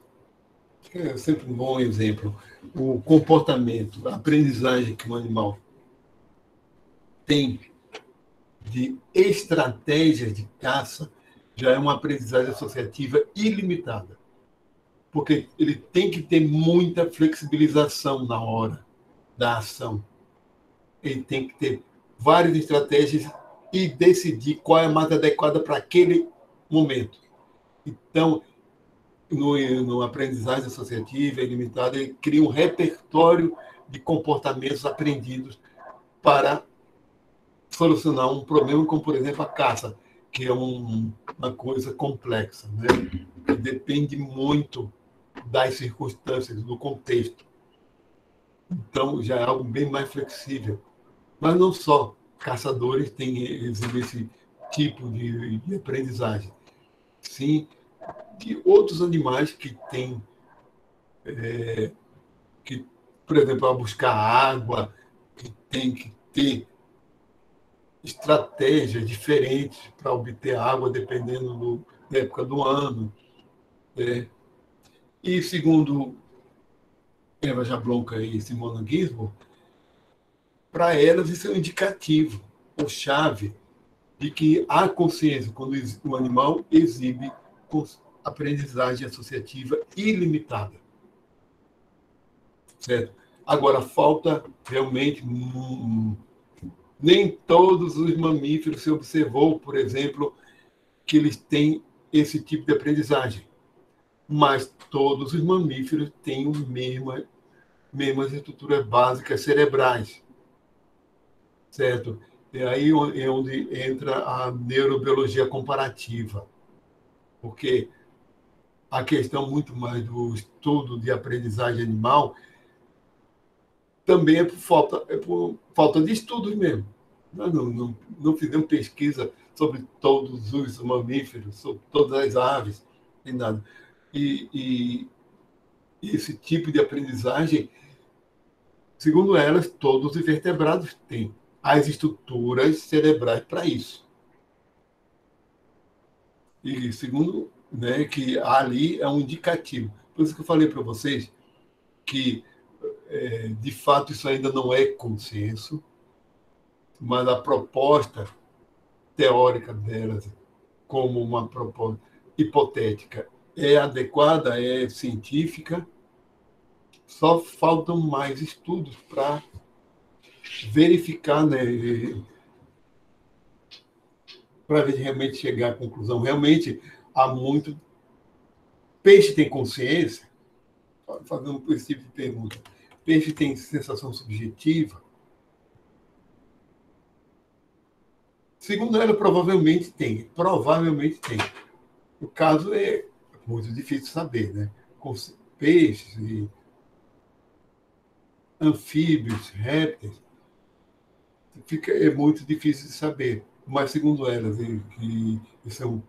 S1: é sempre um bom exemplo. O comportamento, a aprendizagem que um animal tem de estratégias de caça já é uma aprendizagem associativa ilimitada, porque ele tem que ter muita flexibilização na hora da ação. Ele tem que ter várias estratégias e decidir qual é a mais adequada para aquele momento. Então, no aprendizagem associativa ilimitada, ele cria um repertório de comportamentos aprendidos para solucionar um problema, como, por exemplo, a caça, que é uma coisa complexa, né? Que depende muito das circunstâncias, do contexto. Então, já é algo bem mais flexível. Mas não só caçadores exibem esse tipo de aprendizagem. Sim, de outros animais que têm, por exemplo, a buscar água, que tem que ter estratégias diferentes para obter água, dependendo da época do ano. E, segundo Eva Jablonka e Simona Ginsburg, para elas isso é um indicativo, ou chave, de que há consciência quando o animal exibe aprendizagem associativa ilimitada. Certo? Agora, falta realmente... Nem todos os mamíferos se observou, por exemplo, que eles têm esse tipo de aprendizagem. Mas todos os mamíferos têm mesmas estruturas básicas cerebrais. Certo? E aí é onde entra a neurobiologia comparativa. Porque a questão muito mais do estudo de aprendizagem animal também é por falta de estudos mesmo. Nós não fizemos pesquisa sobre todos os mamíferos, sobre todas as aves, nem nada. E esse tipo de aprendizagem, segundo elas, todos os vertebrados têm as estruturas cerebrais para isso. E segundo, né, que ali é um indicativo. Por isso que eu falei para vocês que, de fato, isso ainda não é consenso, mas a proposta teórica delas, como uma proposta hipotética, é adequada, é científica, só faltam mais estudos para verificar, né, para realmente chegar à conclusão. Realmente, há muito. Peixe tem consciência? Fazendo esse tipo de pergunta. Peixe tem sensação subjetiva? Segundo ela, provavelmente tem. Provavelmente tem. O caso é muito difícil saber, né? Com peixes e anfíbios, répteis, é muito difícil de saber. Mas, segundo elas, que estão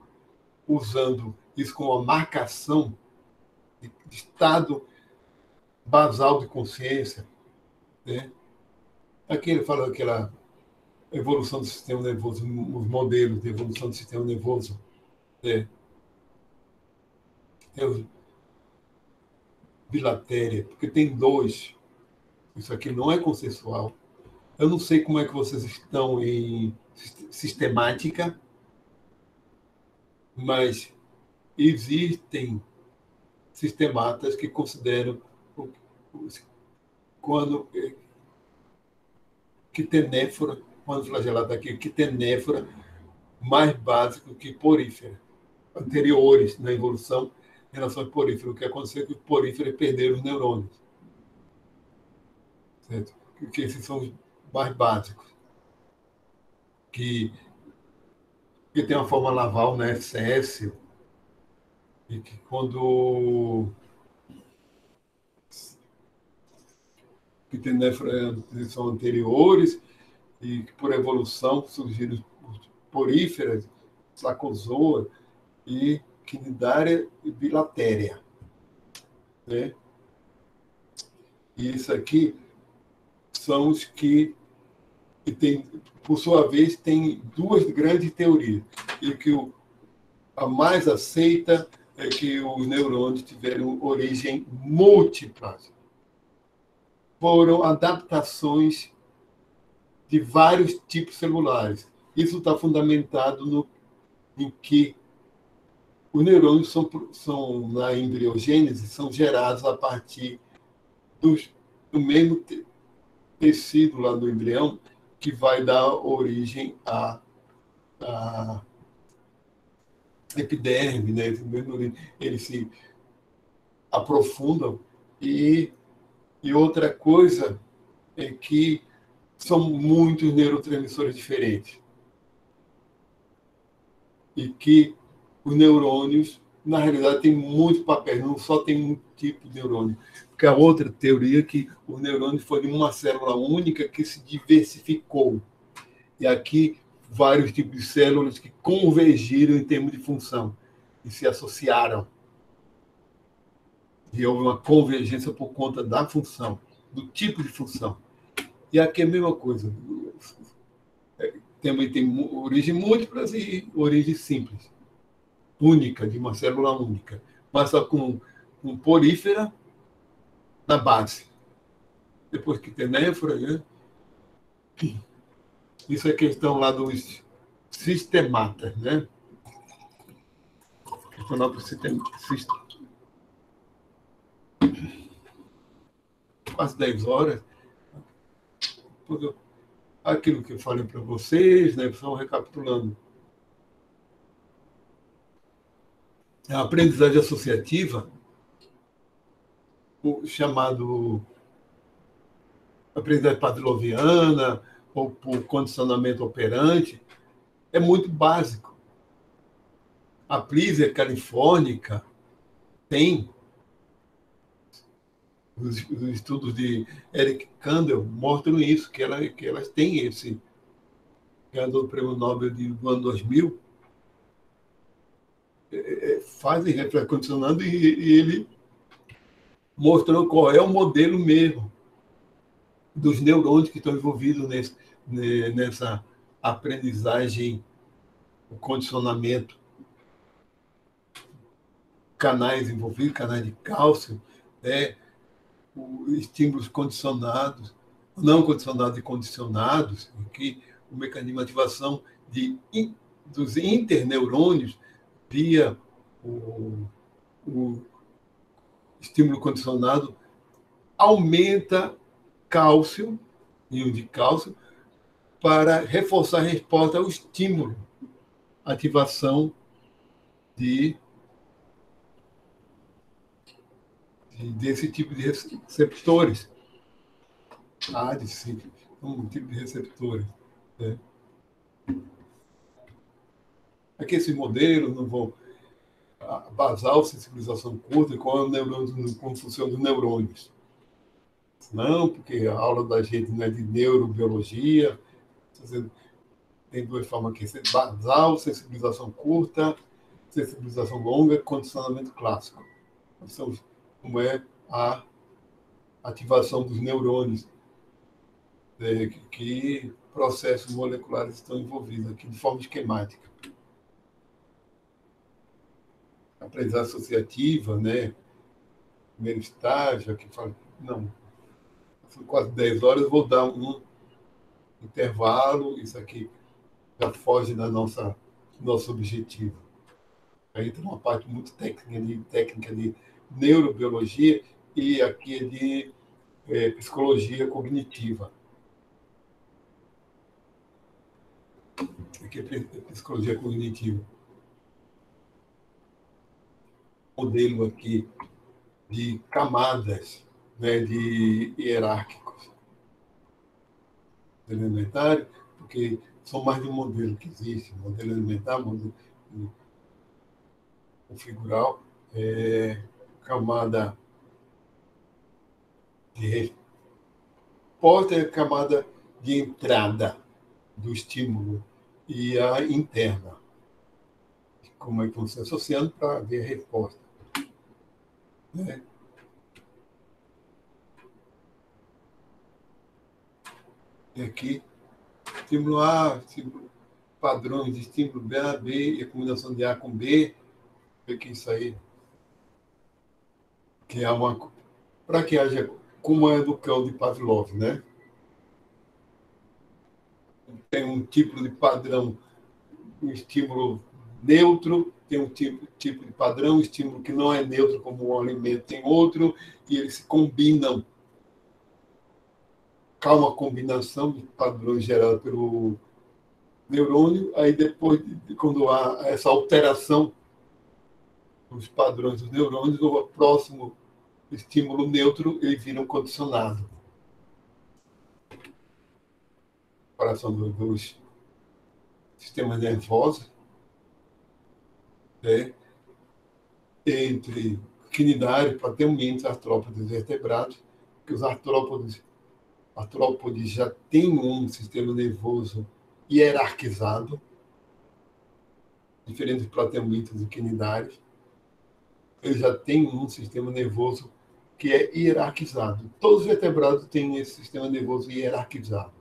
S1: usando isso como uma marcação de estado basal de consciência, né? Aqui ele fala daquela evolução do sistema nervoso, os modelos de evolução do sistema nervoso, né? É o bilatéria, porque tem dois. Isso aqui não é consensual. Eu não sei como é que vocês estão em sistemática, mas existem sistematas que consideram quando quitenéfora, quando flagelado aqui, quitenéfora mais básico que porífera, anteriores na evolução em relação ao porífero. O que aconteceu é que os poríferos perderam os neurônios, certo? Porque esses são os mais básicos, que tem uma forma naval, né, Céssio, e que quando quitenéfora são anteriores e que por evolução surgiram poríferas, sacozoa e quinidária e bilatéria, né? E isso aqui são os que tem, por sua vez, tem duas grandes teorias. E que a mais aceita é que os neurônios tiveram origem múltipla. Foram adaptações de vários tipos celulares. Isso está fundamentado em que os neurônios são na embriogênese, são gerados a partir do mesmo tecido lá do embrião, que vai dar origem à epiderme, né? Eles se aprofundam. E outra coisa é que são muitos neurotransmissores diferentes. E que os neurônios, na realidade, têm muitos papéis, não só tem um tipo de neurônio. Porque a outra teoria é que o neurônio foi uma célula única que se diversificou. E aqui, vários tipos de células que convergiram em termos de função e se associaram. E houve uma convergência por conta da função, do tipo de função. E aqui é a mesma coisa. Também tem origem múltipla e origem simples, única, de uma célula única, mas só com porífera na base. Depois que tem néfora, né? Isso é questão lá dos sistematas, né? Questionar para o sistema. Quase 10 horas. Aquilo que eu falei para vocês, né? Só recapitulando. A aprendizagem associativa, o chamado aprendizagem pavloviana, ou por condicionamento operante, é muito básico. A Pleaser califórnica tem os estudos de Eric Kandel mostram isso, que elas têm esse ganhador do Prêmio Nobel do ano 2000, fazem reflexionando e ele mostrou qual é o modelo mesmo dos neurônios que estão envolvidos nessa aprendizagem, o condicionamento, canais envolvidos, canais de cálcio, né? Estímulos condicionados, não condicionados e condicionados, em que o mecanismo de ativação dos interneurônios via o estímulo condicionado aumenta cálcio, íon de cálcio, para reforçar a resposta ao estímulo, ativação desse tipo de receptores. Um tipo de receptores. Né? Aqui esses modelos não vão basal, sensibilização curta, como funciona os neurônios. Não, porque a aula da gente não é de neurobiologia. Tem duas formas aqui: basal, sensibilização curta, sensibilização longa, condicionamento clássico. São, como é a ativação dos neurônios, que processos moleculares estão envolvidos aqui de forma esquemática. Aprendizagem associativa, né? Primeiro estágio, aqui fala, não, são quase 10 horas, eu vou dar um intervalo, isso aqui já foge da nosso objetivo. Aí tem uma parte muito técnica de neurobiologia e aqui é de psicologia cognitiva. Aqui é psicologia cognitiva. Modelo aqui de camadas, né, de hierárquicos. Modelo elementar, porque são mais de um modelo que existe. Modelo elementar, modelo configural, camada de resposta é a camada de entrada do estímulo e a interna. Como é que estão se associando para ver a resposta. Né? E aqui, estímulo A, estímulo, padrões de estímulo B a B, e a combinação de A com B, que isso aí, que é uma. Para que haja, como é do cão de Pavlov, né? Tem um tipo de padrão, um estímulo neutro, tem um tipo de padrão, estímulo que não é neutro, como um alimento tem outro, e eles se combinam. Há uma combinação de padrões gerados pelo neurônio, aí depois, quando há essa alteração dos padrões dos neurônios, o próximo estímulo neutro, ele vira um condicionado. Comparação dos sistemas nervosos, né? Entre quinidário, proteomientes, artrópodes e vertebrados, que os artrópodes já têm um sistema nervoso hierarquizado, diferente dos proteomientes e quinidários. Eles já têm um sistema nervoso que é hierarquizado. Todos os vertebrados têm esse sistema nervoso hierarquizado.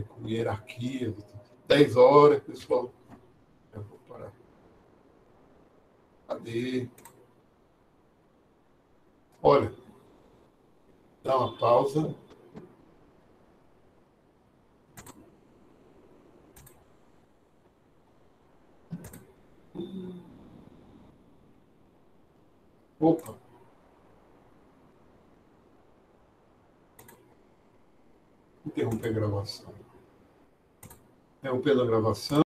S1: Com hierarquia. 10 horas, pessoal. Eu vou parar. Cadê? Olha, dá uma pausa. Opa. Interromper a gravação. Interrompendo a gravação.